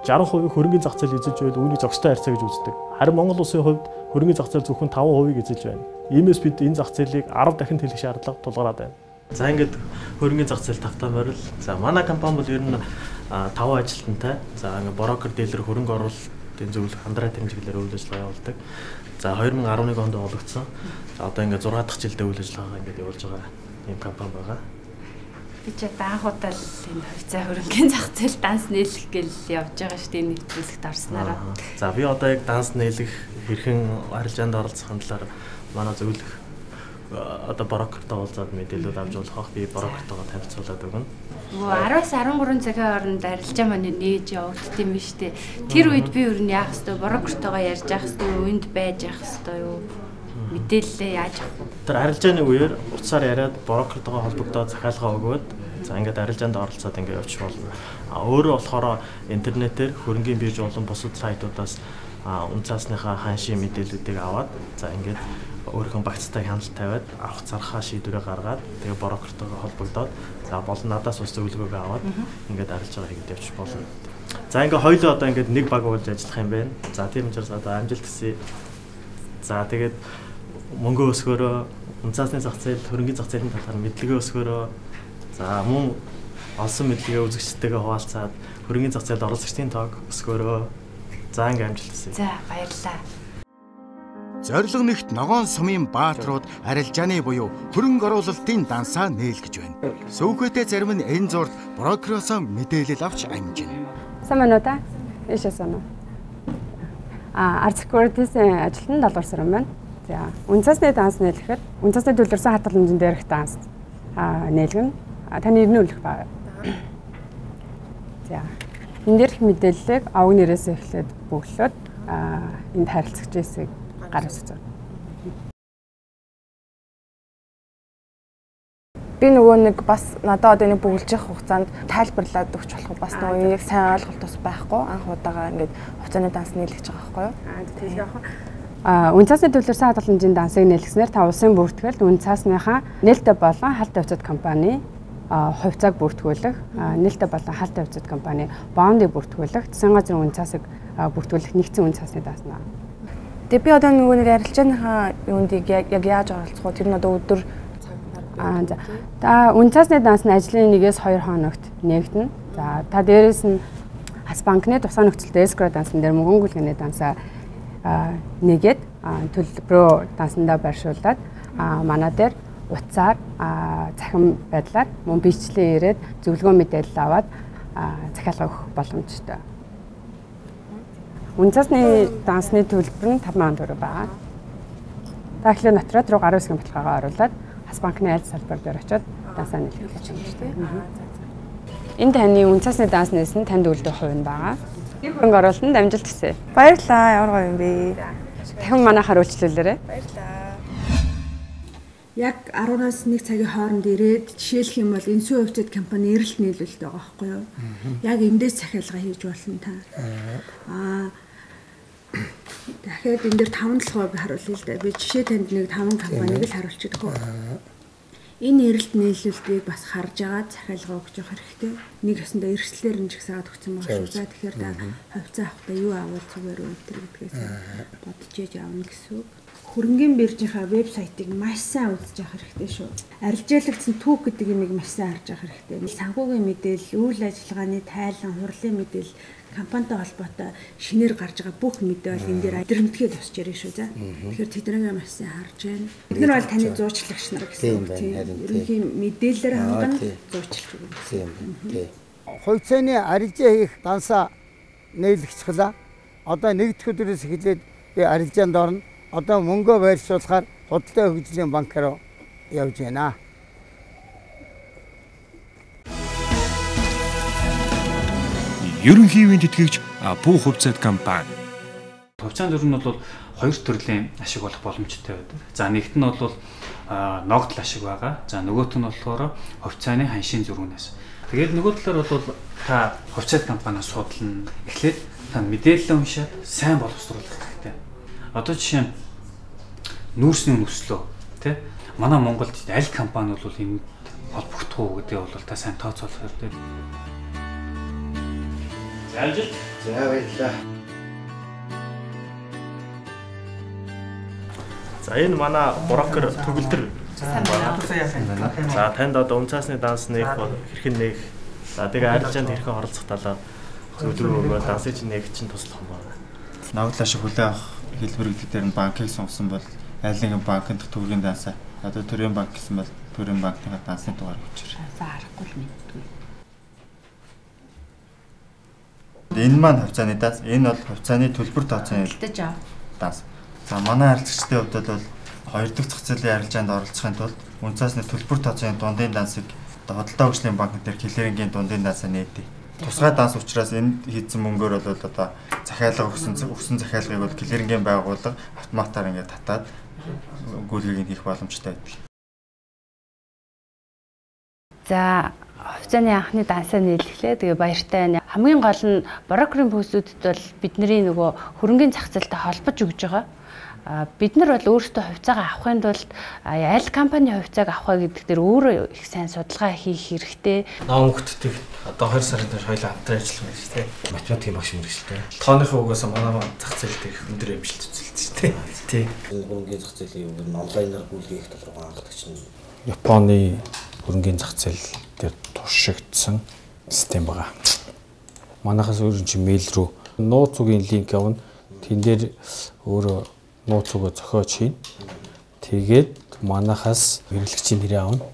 Speaker 15: 60% хөрөнгөний зах зээл эзэлж байвал үүнийг зохистой харьцаа гэж үздэг. Харин Монгол улсын хувьд хөрөнгөний зах зээл зөвхөн 5%-ийг эзэлж байна. Иймээс бид энэ зах зээлийг 10 дахин төлөх шаардлага тулгараад байна. За ингээд хөрөнгөний зах зээл тавтай морил. За манай компани бол ер нь 5 ажилтнтай. За ингээд брокер, дилер, хөрөнгө оруулалтын зөвлөх хандрын чиглэлээр үйл ажиллагаа явуулдаг. За 2011 онд олгогдсон. За одоо ингээд 6 дахь жилдээ үйл ажиллагаагаа ингээд явуулж байгаа ийм компани байгаа.
Speaker 8: Би ч анх удаа л энэ хувьцаа хөрөнгөний зах зээл данс нийлэх гэл явж байгаа шүү дээ нэвтрүүлэгт орснараа.
Speaker 15: За би одоо яг данс нийлэх хэрхэн арилжаанд оролцохын талаар манай зөвлөх одоо брокертой уулзаад мэдээлэл авч болох би брокертойгоо танилцуулаад өгнө.
Speaker 8: 10-13 цагийн хооронд арилжаа маань нээж явагдд юм биш үү? Тэр үед би юу яах вэ? Брокертойгоо ярьж явах хэрэгтэй юу? Энд байж явах хэрэгтэй юу? Мэдээлэлээ яаж авах вэ?
Speaker 15: Тэр арилжааны үеэр утсаар яриад брокертойгоо холбогдоод захиалгаа өгөөд за ингээд арилжаанд оролцоод ингээд явчих болно. Өөрөө болохоор интернетээр хөрөнгөний бирж болон бусад сайтуудаас үнцаасныхаа ханшийн мэдээллүүдийг аваад за ингээд өөрийнхөө багцтай хяналт тавиад авах зархаа шийдвэрээ гаргаад тэгээ брокертойгоо холбогдоод за болон надаас ус зөвлөгөөгөө аваад ингээд арилжаа хийгээд явчих болно. За ингээд хоёулаа одоо ингээд нэг баг уулж ажиллах юм байна. За тийм учраас одоо амжилт хүсье. За тэгээд мөнгө өсгөөрөө үнцаасны зах зээл, хөрөнгөний зах зээлийн талаар мэдлэгээ өсгөөрөө за мөн олсон мэдлэгээ үзэгчтэйгээ хуваалцаад хөрөнгөний зах зээлд оролцогчдын тоог өсгөөрөө. За ингээд амжилт хүсье.
Speaker 8: За баярлалаа.
Speaker 3: Зорилго нэгт Ногоон Сумын бааtruуд арилжааны буюу хөрөнгө оруулалтын дансаа нээлгэж байна. Сүүхэтэ зарим нь энэ зурд брокероос мэдээлэл авч амжина.
Speaker 16: Сайн байна уу та? Ийшээ сайн уу? Арт securities-ийн ажилтнанд долгор саран байна. За, үнцасны данс нээлгэхэд үнцасны төлөвлөсөн хадгалан хэмжээнд дээрх данс нээлгэн. Таны ирнэ үлэх байна. За, энэ дээрх мэдээллийг овг нэрээс эхлээд бөглөөд энд харилцагч хэсэг гар үсэж байна. Би нөгөө нэг бас надад одоо нэг бүгэлж явах хугацаанд тайлбарлаад өгч болох бас нөгөө яг сайн ойлголт бас байхгүй анх удаага ингээд хугацааны данс нээлгэж байгаа байхгүй юу? Тийм яг үнцаасны төлөвлөсөн хадгалан хэмжээний дансыг нээлгэснээр та улсын бүртгэлд үнцаасныхаа нээлттэй болон халт хувьцат компани хувьцааг бүртгүүлэх, нээлттэй болон халт хувьцат компани бондыг бүртгүүлэх, засгийн газрын үнцаасыг бүртгүүлэх нэгдсэн үнцаасны данс наа. Тэгээ би одоо нөгөө нэг арилжааныхаа юунд яг яаж оролцох вэ? Тэр нь одоо өдөр за. Та үнцаасны данс нь ажлын 1-2 хоногт нээгдэнэ. За та дээрээс нь бас банкны тусгай нөхцөлтэй эскро дансан дээр мөнгөн гүйлгээний дансаа нэгээд төлбөрөө дансандаа байршуулад манай дээр утсаар захин байдлаар мөн бичлэн ирээд зөвлөгөө мэдээлэл аваад захиалга өгөх боломжтой. Үнцасны дансны төлбөр нь 5,000 төгрөг байгаа. Та ихлээр нотроод руу гарын үсгийн баталгаагаа оруулаад бас банкны аль салбар дээр очиод дансаа нээлгэх боломжтой. Энэ таны үнцасны данс нээсэн танд үлдэх хувь нь байгаа. Хөрөнгө оруулалтанд амжилт хүсье. Баярлалаа. Ямар гоё юм бэ? Дахин манайхаар үйлчлүүлээрэй.
Speaker 17: Баярлалаа. Яг 10-аас 1 цагийн хооронд ирээд жишээлх юм бол энэ сүү хувьцат компани эрэлт нийлүүлэлт байгаа байхгүй юу? Яг эндээс захиалга хийж болно та. Дахиад энэ дээр 5 харуулъя л да. Би жишээ танд нэг 5 компаниг л харуулчих дөхөө. Энэ эрэлт нийлүүлэлтийг бас харж агаад захиалга өгч явах хэрэгтэй. Нэг ясандаа эрсдлээр нь ч ихсаад өгсөн байгаа шүү. За тэгэхээр та хувьцаа авахдаа юу авал зүгээр үү гэдгээс бодож яж авна гэсэн үг. Хөрөнгөний биржийнхаа вебсайтыг маш сайн үзэж явах хэрэгтэй шүү. Арилжаалагдсан түүх гэдэг юмыг маш сайн харж явах хэрэгтэй. Санхүүгийн мэдээлэл, үйл ажиллагааны тайлан, хурлын мэдээлэл, компанитай холбоотой шинээр гарч байгаа бүх мэдээ бол энэ дээр илэрхийлгээд тусч ярина шүү за. Тэгэхээр тэднийг маш сайн харж байна. Бид нар бол таны зуучлагч нар гэсэн үг тийм. Ерөнхийн мэдээлэлээр хангана зуучилж өгнө гэсэн юм.
Speaker 6: Хувьцааны арилжаа хийх дансаа нээлгцгэлээ. Одоо нэгдэх өдрөөс эхлээд би арилжаанд орно. Одоо мөнгөө байршуулахаар худалдаа хөгжлийн банк руу явж байна.
Speaker 1: Ерөнхийдөө тэтгэгч Пүү хувьцат компани.
Speaker 18: Хувьцаанд ер нь бол хоёр төрлийн ашиг болох боломжтой байдаг. За нэгт нь бол ногдол ашиг байгаа. За нөгөөх нь болохоор хувьцааны ханшийн зөрүүнээс. Тэгээд нөгөө талаар бол та хувьцат компаниас судална. Эхлээд та мэдээлэл уншаад сайн боловсруулах хэрэгтэй. Одоо жишээ нь нүүрсний нөхцлөө тий манай Монголд аль компани бол энд холбогдох уу гэдэг бол та сайн тооцоолох хэрэгтэй.
Speaker 3: Амжилт. За баярлалаа.
Speaker 15: За энэ манай брокер төгөлдөр байна. За танд одоо үнцаасны данс нээх хэрхэн нээх. За тэгээ арилжаанд хэрхэн оролцох талаар зөвлөгөө өгөө дансыг нээх чинь туслах юм байна.
Speaker 9: Ногдлоо шиг хүлээн авах
Speaker 19: хэлбэрүүд дээр нь банкыг сонгосон бол аль нэгэн банкнд төгрөгийн дансаа одоо төрийн банк гэсэн бол төрийн банкны дансны дугаар өгч байна.
Speaker 11: За харахгүй л мэдгүй.
Speaker 19: Энэ маань хувьцааны данс. Энэ бол хувьцааны төлбөр тооцооны данс. За манай харилцагчдын хувьд бол 2 дахь зах зээлийн арилжаанд оролцохын тулд үнцаасны төлбөр тооцооны дундын дансыг худалдаа хөгжлийн банк дээр хилэрэнгийн дундын дансаа нээдэг. Тусгай данс учраас энд хийсэн мөнгөөр бол одоо захиалга өгсөн захиалгыг бол хилэрэнгийн байгууллага автоматар ингээд татаад гүйлгийг хийх боломжтой байдаг.
Speaker 8: За хувьцааны анхны дансаа нийлэлээ. Тэгээ баяртай байна. Хамгийн гол нь брокерийн бүсүүдэд бол бидний нөгөө хөрөнгөний зах зээлтэй холбож өгж байгаа. Бид нар бол өөрсдөө хувьцаагаа авахын тулд аль компани хувьцааг авах вэ гэдэг дээр өөрөө их сайн судалгаа хийх хэрэгтэй.
Speaker 7: Номгтдгийг одоо 2 сарын турш хоёулаа хамтран ажиллах байна шүү дээ. Математикийн багш мэргэжтэй. Тооныхоо угаас манай зах зээл дээр өндөр амжилт үзүүлдэг шүү дээ. Тий. Хөрөнгөний зах зээлийн үг нь онлайнаар гүйлгээх талруу анхаадаг чинь Японы хөрөнгөний зах зээл дээр туршигдсан систем байгаа. Манайхаас өөр чинь мэйл рүү нууц үгийн линк авна. Тэн дээр өөрөө нууц үгээ зохиож хийн. Тэгээд манайхаас хэрэглэгчийн нэрээ авна.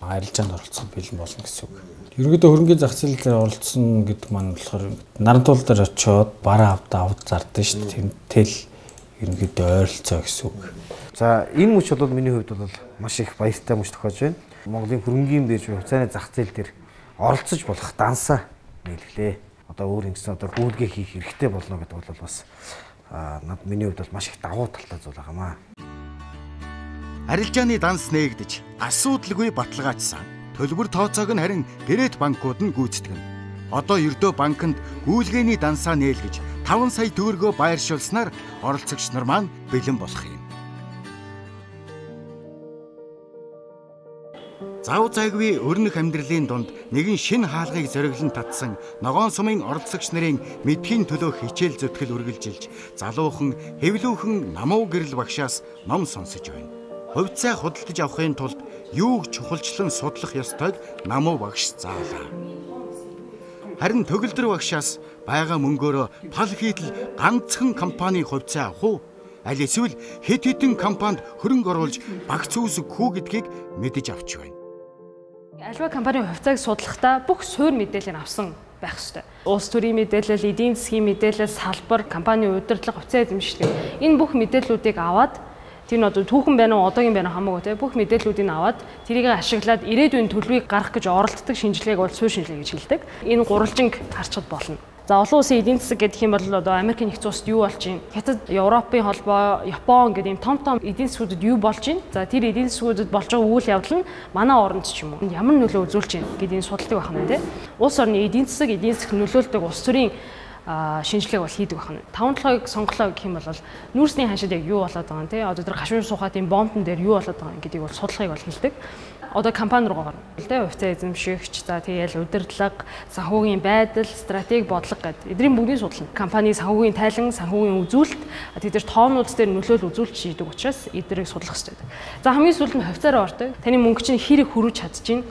Speaker 7: Арилжаанд оролцох бэлэн болно гэсэн үг. Ерөнхийдөө хөрөнгөний зах зээл дээр оролцсон гэдэг маань болохоор наран туул дээр очиод бараа авд зардаг шүү дээ. Тэнтэл ерөнхийдөө ойролцоо гэсэн үг. За энэ мөч бол миний хувьд бол маш их баяртай мөч тохиож байна. Монголын хөрөнгөний бирж хувьцааны зах зээл дээр оролцож болох дансаа нийлглээ. Одоо өөр ингэсэн одоо гүйлгээ хийх хэрэгтэй болно гэдэг бол бас над миний хувьд бол маш их давуу талтай зүйл байгаамаа.
Speaker 3: Арилжааны данс нээгдэж асуудалгүй баталгаажсан. Төлбөр тооцоог нь харин гэрээт банкуд нь гүйцэтгэв. Одоо ердөө банкнд гүйлгээний дансаа нээлгэж 5 сая төгрөгөө байршуулснаар оролцогч нар маань бэлэн болох юм. Зав зайгүй өрнөх амьдралын дунд нэгэн шинэ хаалгыг зориглон татсан Ногоон Сумын оролцогч нарын мэдхийн төлөө хичээл зүтгэл үргэлжилж залуухан хэвлүүхэн намуу гэрэл багшаас ном сонсож байна. Хувьцаа худалдаж авахын тулд юуг чухалчлан судлах ёстойг намуу багш заалаа. Харин төгөлдөр багшаас байгаа мөнгөөрөө пал хийтэл ганцхан компани хувьцаа авах уу? Аль эсвэл хэд хэдэн компанид хөрөнгө оруулж багц үүсгэх үү гэдгийг мэдэж авч байна.
Speaker 20: Альва компани хувьцааг судлахдаа бүх суурь мэдээллийг авсан байх ёстой. Улс төрийн мэдээлэл, эдийн засгийн мэдээлэл, салбар, компани удирдлага, хувьцаа эзэмшдэг. Энэ бүх мэдээллүүдийг аваад тэр нь одоо түүхэн байна уу, одоогийн байна уу хамаагүй те бүх мэдээллүүдийг аваад тэрийг ашиглаад ирээдүйн төлөвийг гаргах гэж оролддог шинжилгээг бол суурь шинжилгээ гэж хэлдэг. Энэ гурвалжинг харчод болно. За олон улсын эдийн засаг гэдэг юм бол одоо Америкийн нэгдсэн улсад юу болж байна? Хятад, Европын холбоо, Япон гэдэг ийм том эдийн засгуудад юу болж байна? За тэр эдийн засгуудад болж байгаа үйл явдал нь манай оронд ч юм уу ямар нөлөө үзүүлж байна гэдэг энэ судалдаг байна тийм. Улс орны эдийн засаг нөлөөлдөг улс төрийн шинжилгээг бол хийдэг байна. 5-7-ыг сонголоо гэх юм бол нүүрсний ханшид яг юу болоод байгаа юм те одоо тэр гашуун сухат ийм бомбон дээр юу болоод байгаа юм гэдгийг бол судалгааг бол хийдэг. Одоо компани руу гарна. Тэ хувьцаа эзэмшигч, за тэгэл удирдлага, санхүүгийн байдал, стратеги бодлого гэдэг эдгээр бүгдийг судлана. Компани санхүүгийн тайлан, санхүүгийн үзүүлэлт тэд тоонууд дээр нөлөөлөл үзүүлж шийдэг учраас эдгээрийг судлах хэрэгтэй. За хамгийн сүүлд нь хувьцаараа ордог. Таны мөнгө чинь хэр их хөрвж чадчихээн,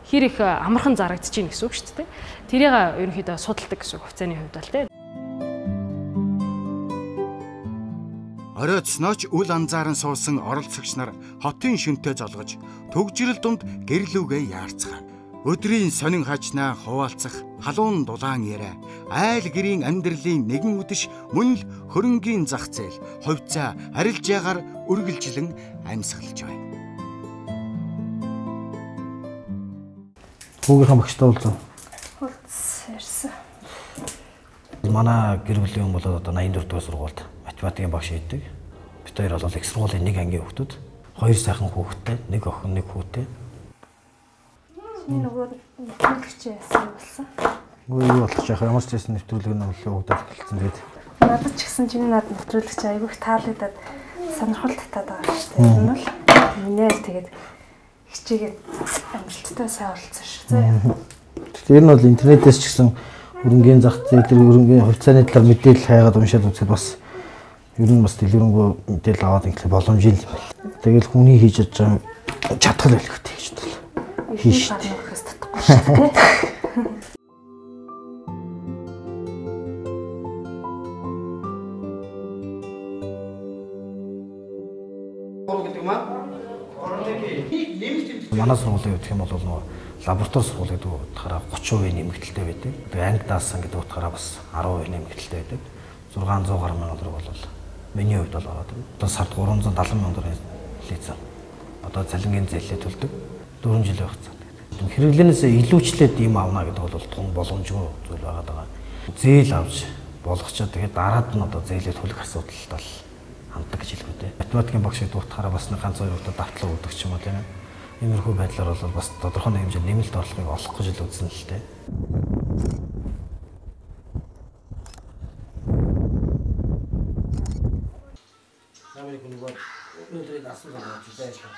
Speaker 20: хэр их амархан зарагдчихээн гэсэн үг шүү дээ. Тэрийг ерөнхийдөө судалдаг гэсэн хувьцааны хувьд бол тэ.
Speaker 3: Оройцнооч үл анзааран суусан оролцогч нар хотын шөнтөө золгож төгжрөл дунд гэрлүүгээ яарцгаав. Өдрийн сонин хажнаа хуваалцах халуун дулаан яриа айл гэрийн амьдралын нэгэн үдэш мөн л хөрөнгийн зах зээл хувьцаа арилжаагаар үргэлжлэн амьсгалж байна.
Speaker 7: Хүүгийнхаа багштай уулзсан.
Speaker 16: Уулзсан.
Speaker 7: Манай гэр бүлийн хүн бол одоо 84 дугаар сургуульд математикийн багш хийдэг. Бид хоёр бол их сургуулийн нэг ангийн хүүхдүүд. Хоёр сайхан хүүхэдтэй, нэг охин, нэг хүүтэй.
Speaker 16: Миний нөгөө нэвтрүүлэгч яасан болсон.
Speaker 7: Юу болох яах ямар ч гэсэн нэвтрүүлэг нь өгдөл хэлсэн тэгээд.
Speaker 16: Надад ч гэсэн чиний над нэвтрүүлэгч айгүйх таалагдаад сонирхол татаад байгаа шүү дээ. Энэ бол минийр тэгээд хичээгээд амжилттай сайн оролцсон шүү.
Speaker 7: Тэгэхээр энэ бол интернетээс ч гэсэн хөрөнгөний зах зээл дээр хөрөнгөний хувьцааны талаар мэдээлэл хайгаад уншаад үзэхэд бас ер нь бас дэлгэрэнгүй мэдээлэл аваад ингэх боломж юм байна. Тэгэл хүний хийж чадж байгаа чадхал байлгүй гэж бодлоо. Хийж
Speaker 16: гаргахаас татахгүй шүү дээ.
Speaker 7: Манай сургуулийн гэх юм бол нөгөө лаборатори сургууль гэдэг утгаараа 30% нэмэгдэлтэй байдаг. Тэгээ анги даасан гэдэг утгаараа бас 10% нэмэгдэлтэй байдаг. 600 гаруй мянган төгрөг бол миний хувьд бол ороод байна. Одоо сард 370 мянган төгрөгийн лиценз. Одоо цалингийн зээлээ төлдөг 4 жилийн хугацаанд. Хэрэглэнээс илүүчлээд ийм авна гэдэг бол тун боломжгүй зүйл байгаа. Зээл авч болгочоо тэгээд дараад нь одоо зээлээ төлөх асуудалтай л ханддаг гэж хэлэх үү. Математикийн багш гэдэг утгаараа бас нэг ганц хоёр удаа давтлага өгдөг ч юм уу тийм ээ. Иймэрхүү байдлаар бол бас тодорхой нэг хэмжээнд нэмэлт орлогыг олох гэж л үзсэн л дээ. Өнөөдрийг асан гаргаж байлаа.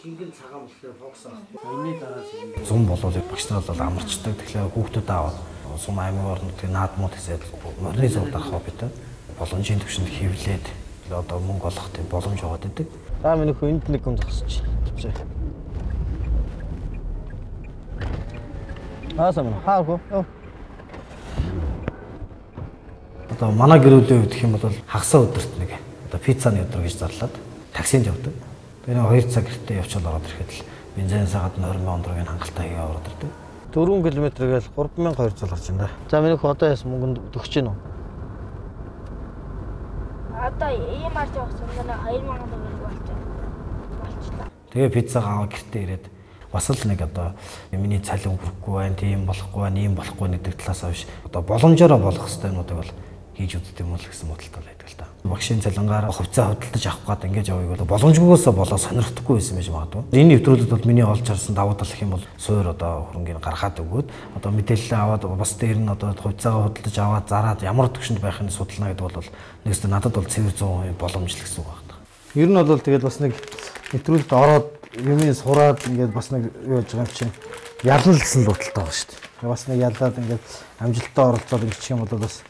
Speaker 7: Хингэн цагаан болохоор фокус авах. Зум болоод багш нар бол амарчдаг. Тэгэхээр хүүхдүүд аваад сум аймаг орнуудын наадмууд хэсээд морины зураг авах бид боломжийн төвшөнд хөвлээд одоо мөнгө олох тийм боломж аваад идэг. За миний хүнд нэг хүн зогсож байна. Аасаа хаагүй. Одоо манай гэрүүлийн хувьд гэх юм бол хагасаа өдөрт нэг одоо пиццаны өдөр гэж зарлаад таксинд явдаг. Тэгээ 2 цаг гэртээ явчаад ороод ирэхэд л бензин сагаад 20 мянган төгрөгийн хангалттай хийгээ ороод ирдэг. 4 км-гээл 3200 гарч байна. За миний одоо яс мөнгөнд төгсөж гинөө.
Speaker 21: Одоо ийм арч явах сундаа 2000 төгрөг болчихлоо.
Speaker 7: Тэгээ пиццагаа аваа гэртээ ирээд бас л нэг одоо миний цалин хүрэхгүй байна, тийм болохгүй байна, ийм болохгүй гэдэг талаас авш одоо боломжоор болох хэвээр юмнуудыг бол хийж үздэг юм уу гэсэн бодолтой байдаг л та. Багшийн цалингаар хувьцаа хөдөлж авах гээд ингэж явъя бол боломжгүйгөөсөө болоо сонирхдаггүй байсан байж магадгүй. Энэ нэвтрүүлэгт бол миний олж харсан давуу тал гэх юм бол суур одоо хөрөнгөний гаргаад өгөөд одоо мэдээлэл аваад бас дээр нь одоо хувьцаагаа хөдөлж аваад зараад ямар төвшөнд байхыг судална гэдэг бол нэгс надад бол цэвэр 100% боломжтой гэсэн үг байна. Ер нь бол тэгээд бас нэг нэвтрүүлэгт ороод юмыг сураад ингээд бас нэг юу яаж байгаа юм чинь ялна л гэсэн л бодолтой байгаа шүү дээ. Бас нэг ялаад ингээд амжилттай оролцоод ингэчих юм бол бас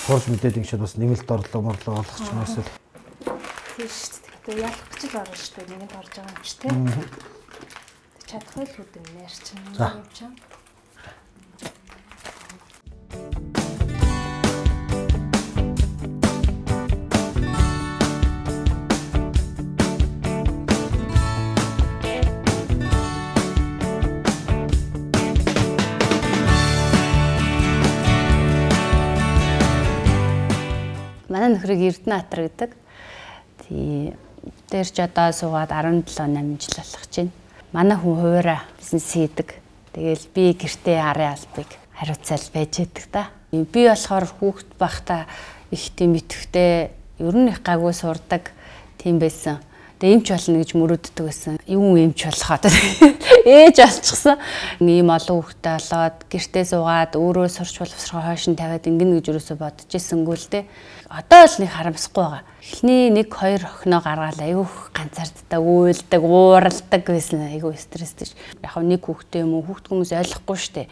Speaker 7: сурж мэдээд ингэчээд бас нэмэлт орлого олох ч юм уу эсвэл
Speaker 21: тийм шүү дээ. Тэгээд ялах гэж л орно шүү дээ. Нэгэнд орж байгаа юм чи тийм. Чадахгүй л үдэн нэрч юм чинь.
Speaker 8: Манай нөхрийг Эрдэнэтар гэдэг. Тий дээр ч одоо суугаад 17-8 жил болох чинь. Манай хүн хуваараа бизнес хийдэг. Тэгэл би гэртээ арын албыг хариуцаал байж идэг та. Би болохоор хүүхэд байхдаа их тийм итгэвтэй ер нь их гайгүй сурдаг тийм байсан. Тэгээ эмч болно гэж мөрөөддөг байсан. Юу эмч болох одоо ээж алчихсан. Ийм олон хүүхдтэй болоод гэртээ суугаад өөрөө сурч боловсроо хойш нь тавиад ингэнэ гэж юусоо бодож ирсэнгүү л дээ. Одоо л нэг харамсахгүй байгаа. Эхний 1-2 охиноо гаргаад аюух ганцаардтай уйлдаг, ууралдаг байсан. Аюу стресстэй. Яг нэг хүүхдтэй юм уу хүүхд хүмүүс ойлгохгүй штэ.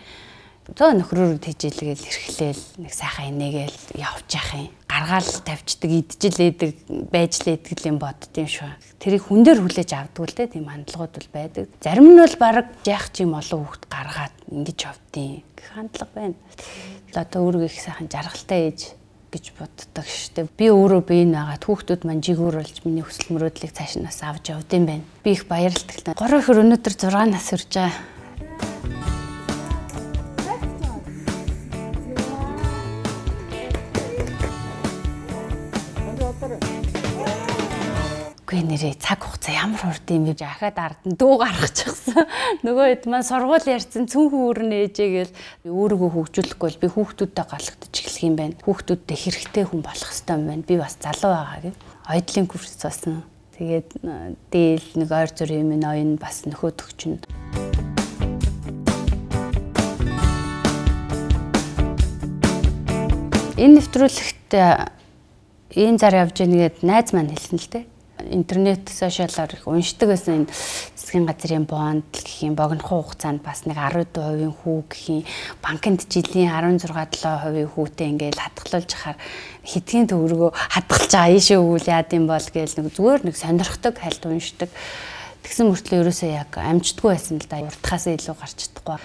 Speaker 8: Зөө нөхрөөр тэжээлгээл эрхлээл нэг сайхан инээгээл явж яах юм. Гаргаал тавьчдаг, иджилээдэг, байжлээдэг юм боддtiin шүү. Тэрийг хүн дээр хүлээж авдаг л те тийм хандлагууд бол байдаг. Зарим нь бол баг яах ч юм олон хүүхд гаргаад ингэж явдیں۔ Гэх хандлага байна. Одоо өөрийгөө их сайхан жаргалтай ээж гэж боддог штеп. Би өөрөө бие наагаад хүүхдүүд маань жигүүрлж миний хүсэл мөрөөдлийг цааш нас авч явдсан байна. Би их баярлалтай. 3 их өнөөдөр 6 нас хүрч байгаа. Гүй нэрээ цаг хугацаа ямар хурд юм бэ? Ахаад ард нь дуу гаргачихсан. Нөгөө хэд маань сургууль ярьсан цүнхэн өрн ээжээгээл өөрийгөө хөгжүүлэхгүй бол би хүүхдүүдтэй галагдаж эхлэх юм байна. Хүүхдүүдтэй хэрэгтэй хүн болох хэрэгтэй юм байна. Би бас залуу байгаа гэх. Ойдлын курс цуусан. Тэгээд дээл нэг ойр зүрийн юм ноён бас нөхөө төгчнө. Энэ нэвтрүүлэгт энэ зар явж байгаад найз маань хэлсэн л дээ. Интернет, сошиалаар их уншдаг байсан энэ засгийн газрын бонд гэх юм богинохоо хугацаанд бас нэг 10% хүү гэх юм банкнд жилийн 16-7% хүүтэй ингээл хадгалуулж хахаар хэдгийн төгрөгөө хадгалж байгаа ийшээ өгвөл яад юм бол гээл нэг зүгээр нэг сонирхдаг хальт уншдаг. Тэгсэн мөртлөө ерөөсөө яг амждаггүй байсан л да. Уртхаас илүү гарч чадахгүй.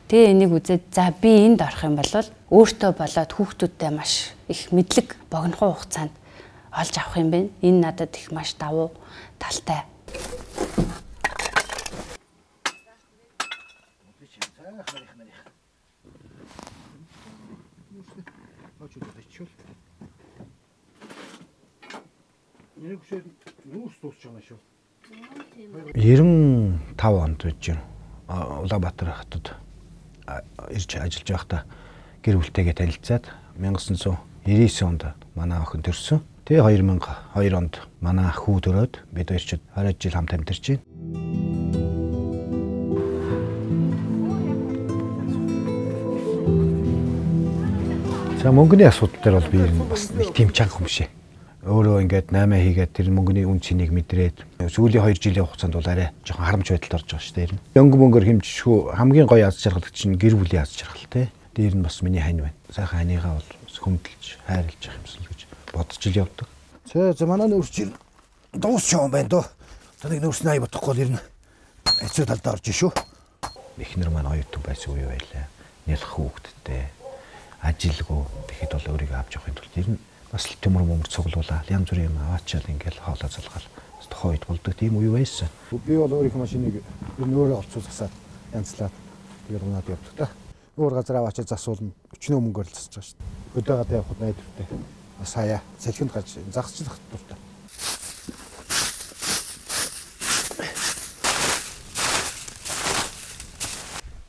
Speaker 8: Тэгээ энийг үзээд за би энд орох юм бол өөртөө болоод хүүхдүүдтэй маш их мэдлэг богинохоо хугацаанд олж авах юм бэ. Энэ надад их маш давуу талтай.
Speaker 7: Тав онд байж байна. Улаанбаатар хотод ирж ажиллаж байхдаа гэр бүлтэйгээ танилцаад 1999 онд манай охин төрсөн. Тэгээ 2002 онд манай хүү төрөөд бид хоёр ч 20 жил хамт амьдарч байна. За мөнгөний асуудал дээр бол би бас нэг тийм чанга юм шиг. Өөрөө ингээд 8 хийгээд тэр мөнгөний үн цэнийг мэдрээд сүүлийн 2 жилийн хугацаанд бол арай жоохон харамж байдалд орж байгаа шүү дээ. Өнгө мөнгөөр хэмжихгүй хамгийн гоё аз жаргал чинь гэр бүлийн аз жаргал те. Дээр нь бас миний хань байна. Сайхан ханийгаа бол хүндэлж хайрлаж явах юмсэл гэж бодож ил явдаг. За манай нөөц дуусч юм байна дөө. Таныг нөөц 80 бодохгүй л ирнэ. Эцэг талдаа орж шүү. Эхнэр маань оюутан байсан үе байлаа. Нялх хүүхэдтэй. Ажилгүй тэгэхэд бол өөрийгөө авч явахын тулд ер нь бас л төмөр мөмөр цуглуулаад янз бүрийн юм аваачаал ингээл хоолоо залгаал тухайн үед болдог тийм үе байсан. Би бол өөрийнхөө машиныг өөрөө олцуулсаад янзлаад тэгээд унаад явдаг та. Өөр газар аваачаа засуулна өчнөө мөнгөөр л засаж байгаа шүү дээ. Өдөөгаа явахд найдвартай. Сая салхинд гарч загсчлах дуртай.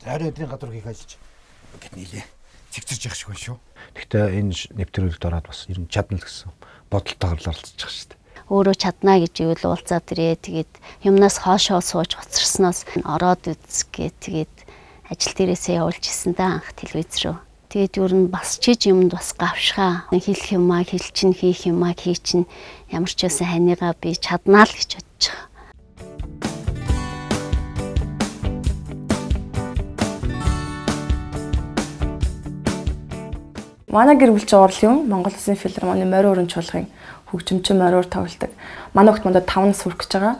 Speaker 7: Зарим өдрийн гадуур хийх ажиллаж гэт нийлээ. Цэгцэрж явах шиг байна шүү. Гэхдээ энэ нэвтрүүлэгт ороод бас ер нь чадна л гэсэн бодолтойгоор л оролцож байгаа шүү дээ.
Speaker 2: Өөрөө чадна гэж ивэл уулзаад ирээ. Тэгээд юмнаас хоошоо сууж хоцорсноос ороод үзгээ. Тэгээд ажил дээрээсээ явуулж исэн да анх телевиз рүү. Тэгээд ер нь бас чиж юмд бас гавшгаа. Хэлэх юмаа хэлчин, хийх юмаа хийчин. Ямар ч байсан ханийгаа би чаднаа л гэж бодож байгаа.
Speaker 5: Манай гэр бүл чинь урлын Монгол Улсын филармоны морин өрн чуулгын хөгжимчин мориор тоглодог. Манай хот мандад 5 нас хүрэх гэж байгаа.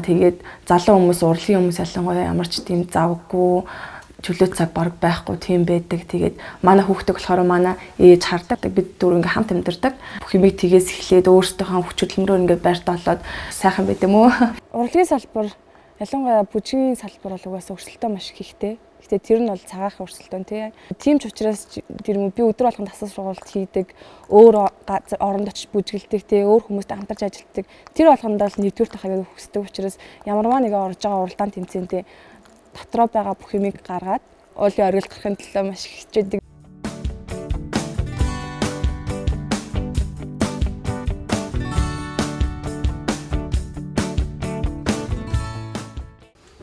Speaker 5: Тэгээд залуу хүмүүс урлын хүмүүс ялангуяа ямар ч тийм завгүй чөлөө цаг бараг байхгүй тийм байдаг. Тэгээд манай хүүхдүүд болохоор манай ээж хардаг. Бид дөрөв ингээм хамт амьдардаг. Бүх юмыг тгээс эхлээд өөрсдийнхөө хүч хөдөлмөрөөр ингээд байрт олоод сайхан байд юм уу? Урлагийн салбар ялангуяа бүжгийн салбар бол угаасаа өрсөлдөө маш их ихтэй. Гэтэ тэр нь бол цагаах өрсөлдөөн тий. Тийм ч учраас тэр би өдөр болгон тасал сургалт хийдэг, өөр оронд очиж бүжгэлдэг тий, өөр хүмүүстэй хамтарч ажилладаг. Тэр болгондоо л нэгдүгээр тахыг хүсдэг учраас ямарваа нэг орж байгаа уралдаан тэмцээндээ дотроо байгаа бүх юмыг гаргаад уулын оргил гарахын төлөө маш их хичээдэг.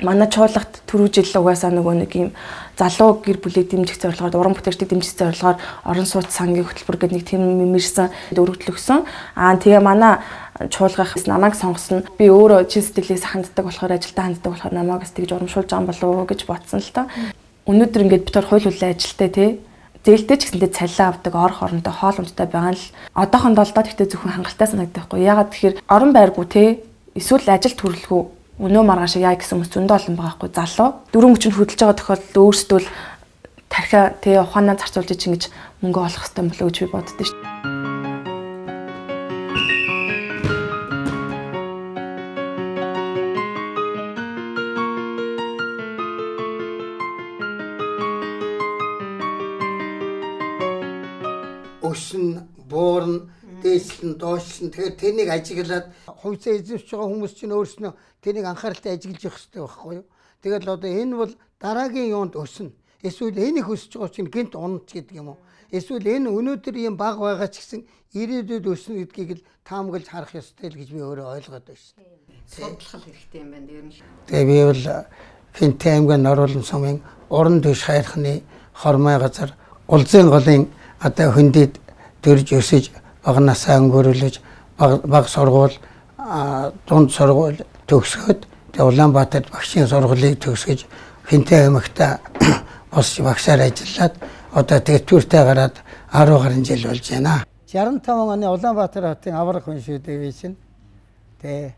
Speaker 5: Манай чуулгад түрүү жил угаасаа нөгөө нэг юм залуу гэр бүлийг дэмжих зорилгоор уран бүтээлчдийг дэмжих зорилгоор орон сууц сангийн хөтөлбөр гэдэг нэг тийм мэрсэн өргөдөл өгсөн. Тэгээ манай чуулгах намайг сонгосон. Би өөрөө чин сэтгэлээс ханддаг болохоор ажилдаа ханддаг болохоор намайг тэгж урамшуулж байгаа юм болов уу гэж бодсон л та. Өнөөдөр ингээд бид хоёр хууль хүлээн ажилтаа тий. Зээлтэй ч гэсэндээ цалин авдаг, орох орондоо хоол ундтай байгаа л одоохондоо л доо тэгтээ зөвхөн хангалттай санагддаг байхгүй. Ягаад тэгэхээр орон байргүй тий. Эсвэл ажил төрөлгүй өнөө маргааш яа гэсэн хүмүүс зөндөө олон байгаа хгүй залуу. Дөрөв мөчөнд хөдөлж байгаа тохиолдолд өөрсдөө л тархиа тэгээ ухаанаа зарцуулж ингэж мөнгө олох хэрэгтэй болов уу гэж би боддоо шүү.
Speaker 6: Өсөн, буурна, дээшлэн, доошлон тэгэхээр тэрнийг ажиглаад хувьцаа эзэмшиж байгаа хүмүүс чинь өөрснөө тэрнийг анхааралтай ажиглаж явах хэрэгтэй байхгүй юу? Тэгэл одоо энэ бол дараагийн юунд өснө. Эсвэл энэ их өсөж байгаа чинь гинт унаж гэдэг юм уу? Эсвэл энэ өнөөдөр юм баг байгаа ч гэсэн ирээдүйд өснө гэдгийг л таамаглаж харах ёстой л гэж би өөрөө ойлгоод байна шүү дээ.
Speaker 22: Судлах хэрэгтэй юм байна ер нь.
Speaker 6: Тэгээ би бол Финтэй аймгийн Ногоон Сумын уран дэвш хайрхны хормой газар улсын голын одоо хөндөд төрж өсөж багнасаа өнгөрүүлж баг сургууль дунд сургууль төгсгөөд Улаанбаатарт багшийн сургуулийг төгсгөж Финтэй аймагта босч багшаар ажиллаад одоо тэгтүүртэй гараад 10 гаруй жил болж байна. 65 оны Улаанбаатар хотын аврах хүн шүү дээ би чинь. Тэгээ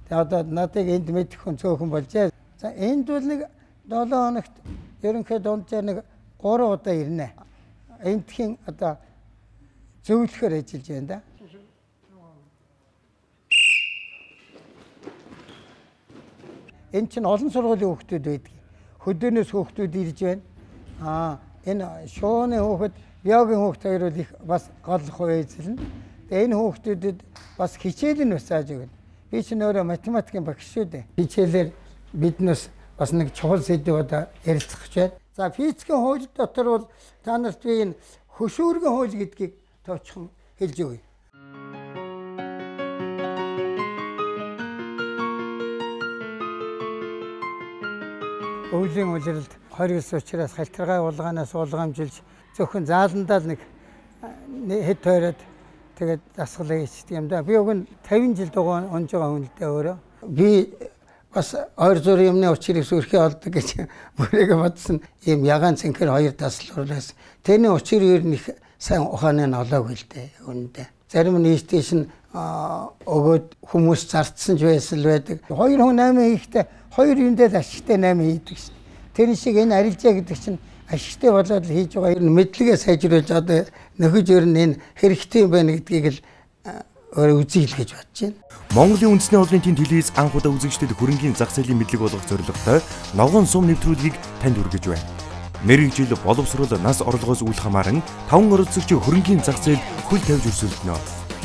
Speaker 6: одоо надыг энд мэдэх хүн цөөхөн болжээ. За энд бол нэг 7 хоногт ерөнхийдөө дунджаар нэг 3 удаа ирнэ. Эндхийн одоо зөвлөхөр ажиллаж байна да. Энэ чинь олон сургуулийн хүүхдүүд байдаг. Хөдөөнөөс хүүхдүүд ирж байна. Энэ шууны хүүхэд, биологийн хүүхэд хоёр бол их бас гол хувь эзэлнэ. Тэгээ энэ хүүхдүүдэд бас хичээл нь өсөж өгнө. Би чинь өөрөө математикийн багш шүү дээ. Хичээлээр биднээс бас нэг чухал сэдвүүд ярилцах гэж байна. За физикийн хууль дотор бол та нарт би энэ хөшүүргийн хууль гэдгийг товчхон хэлж өгье. Өвлийн улиралд 29 учраас халтаргай улгаанаас улгаамжилж зөвхөн зааландаа л нэг хэд тойроод тэгээд дасгалаа хийчихдэг юм да. Би уг нь 50 жил дугаа унж байгаа хүн л дээ өөрөө. Би бас ойр зургийн юмны учрыг сүрхий олдог гэж бүрээгээ бодсон. Ийм ягаан цэнхэр хоёр таслуулаас тэрний учир ер нь их сайн ухааны нь олоогүй л дээ үүндээ. Зарим нь ийштэйш нь өгөөд хүмүүс зардсан ч байсан л байдаг. Хоёр хүн 8 хийхдээ хоёр юундээ ашигтай 8 хийдэг шин. Тэр шиг энэ арилжаа гэдэг чинь ашигтай болоод л хийж байгаа. Ер нь мэдлэгээ сайжруулж одоо нөхөж ер нь энэ хэрэгтэй юм байна гэдгийг л үзье л гэж бодож байна.
Speaker 1: Монголын үндэсний олон нийтийн телевиз анх удаа үзэгчдэд хөрөнгийн зах зээлийн мэдлэг олгох зорилготой Ногоон Сум нэвтрүүлгийг танд хүргэж байна. Мэргэжил боловсрол нас орлогоос үл хамааран 5 оролцогч хөрөнгийн зах зээлд хөл тавьж өрсөлдөнө.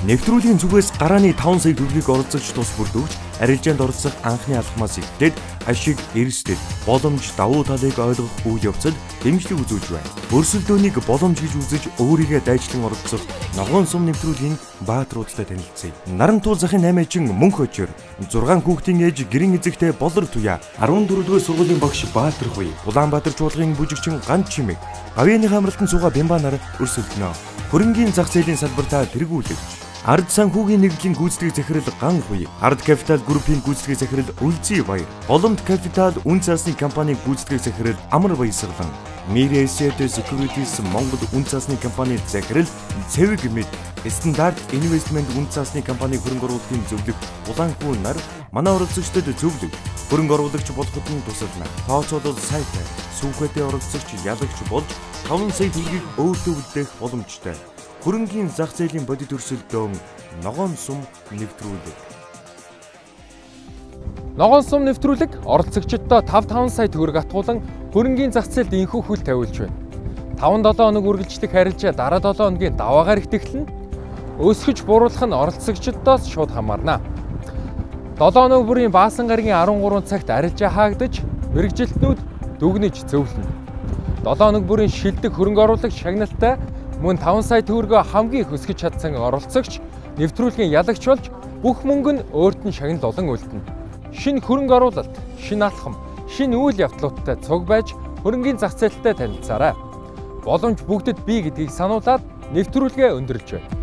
Speaker 1: Нэвтрүүлгийн зүгээс гарааны 5 сая төгрөгийг оролцогч тус бүрдүүлж арилжаанд оролцох анхны алхмаас эхлээд ашиг, эрсдэл, боломж, давуу талыг ойлгох үйл явцад дэмжлэг үзүүлж байна. Өрсөлдөөнийг боломж гэж үзэж өөрийгөө дайчлан оролцох Ногоон Сум нэвтрүүлгийн бааtruудтай танилцъя. Нарантуул захын 8-аачин мөнх очир, 6 хүүхдийн ээж гэрэн эзэгтэй болор туяа, 14-р сургуулийн багш Баатар хуй, Улаанбаатар чуулгын бүжигчин Ганц чимэг, гавьяаны хамралтан суугаа Бямбанаар өрсөлдөнө. Хөрөнгийн зах зээлийн салбартаа тэргүүлэгч Ард санхүүгийн нэгдлийн гүйцэтгэх захирал Ган хуй, Ард Капитал группийн гүйцэтгэх захирал Үлзий баяр, Боломт Капитал үн цаасны компанийн гүйцэтгэх захирал Амар Баясгалан, Мирээсэт Securities Монгол үн цаасны компанийн захирал Цэвэг мэд, Стандарт Инвестмент үн цаасны компанийн хөрөнгө оруулалтын зөвлөх Улаанхүү нар манай оролцогчдод зөвлөг, хөрөнгө оруулагч болоход нь тусална. Тооцоолол сайтай, сүүхэтэ оролцогч ялагч болж 5 сая төгрөгийг өөртөө үлдээх боломжтой. Хөрөнгийн зах зээлийн бодит өрсөлдөөн Ногоон Сум нэвтрүүлэг.
Speaker 4: Ногоон Сум нэвтрүүлэг оролцогчдод 5 сая төгрөг атгуулан хөрөнгийн зах зээлд инхүү хөл тавиулж байна. 5-7 хоног үргэлжлэх харилцаа дараа 7 хоногийн даваагаар ихтгэлэн өсгөж буруулах нь оролцогчдоос шууд хамаарна. 7 хоног бүрийн баасан гарагийн 13 цагт арилжаа хаагдаж мэргэжилтнүүд дүгнэж зөвлөнө. 7 хоног бүрийн шилдэг хөрөнгө оруулагч шагналтай мөн 5 сая төгрөгөө хамгийн их өсгөж чадсан оролцогч нэвтрүүлгийн ялагч болж бүх мөнгө нь өөрт нь шагнал олон үлдэнэ. Шинэ хөрөнгө оруулалт, шинэ алхам, шинэ үйл явдлуудтай цуг байж хөрөнгийн зах зээлтэй танилцаарай. Боломж бүгдэд бий гэдгийг сануулад нэвтрүүлгээ өндөрлж байна.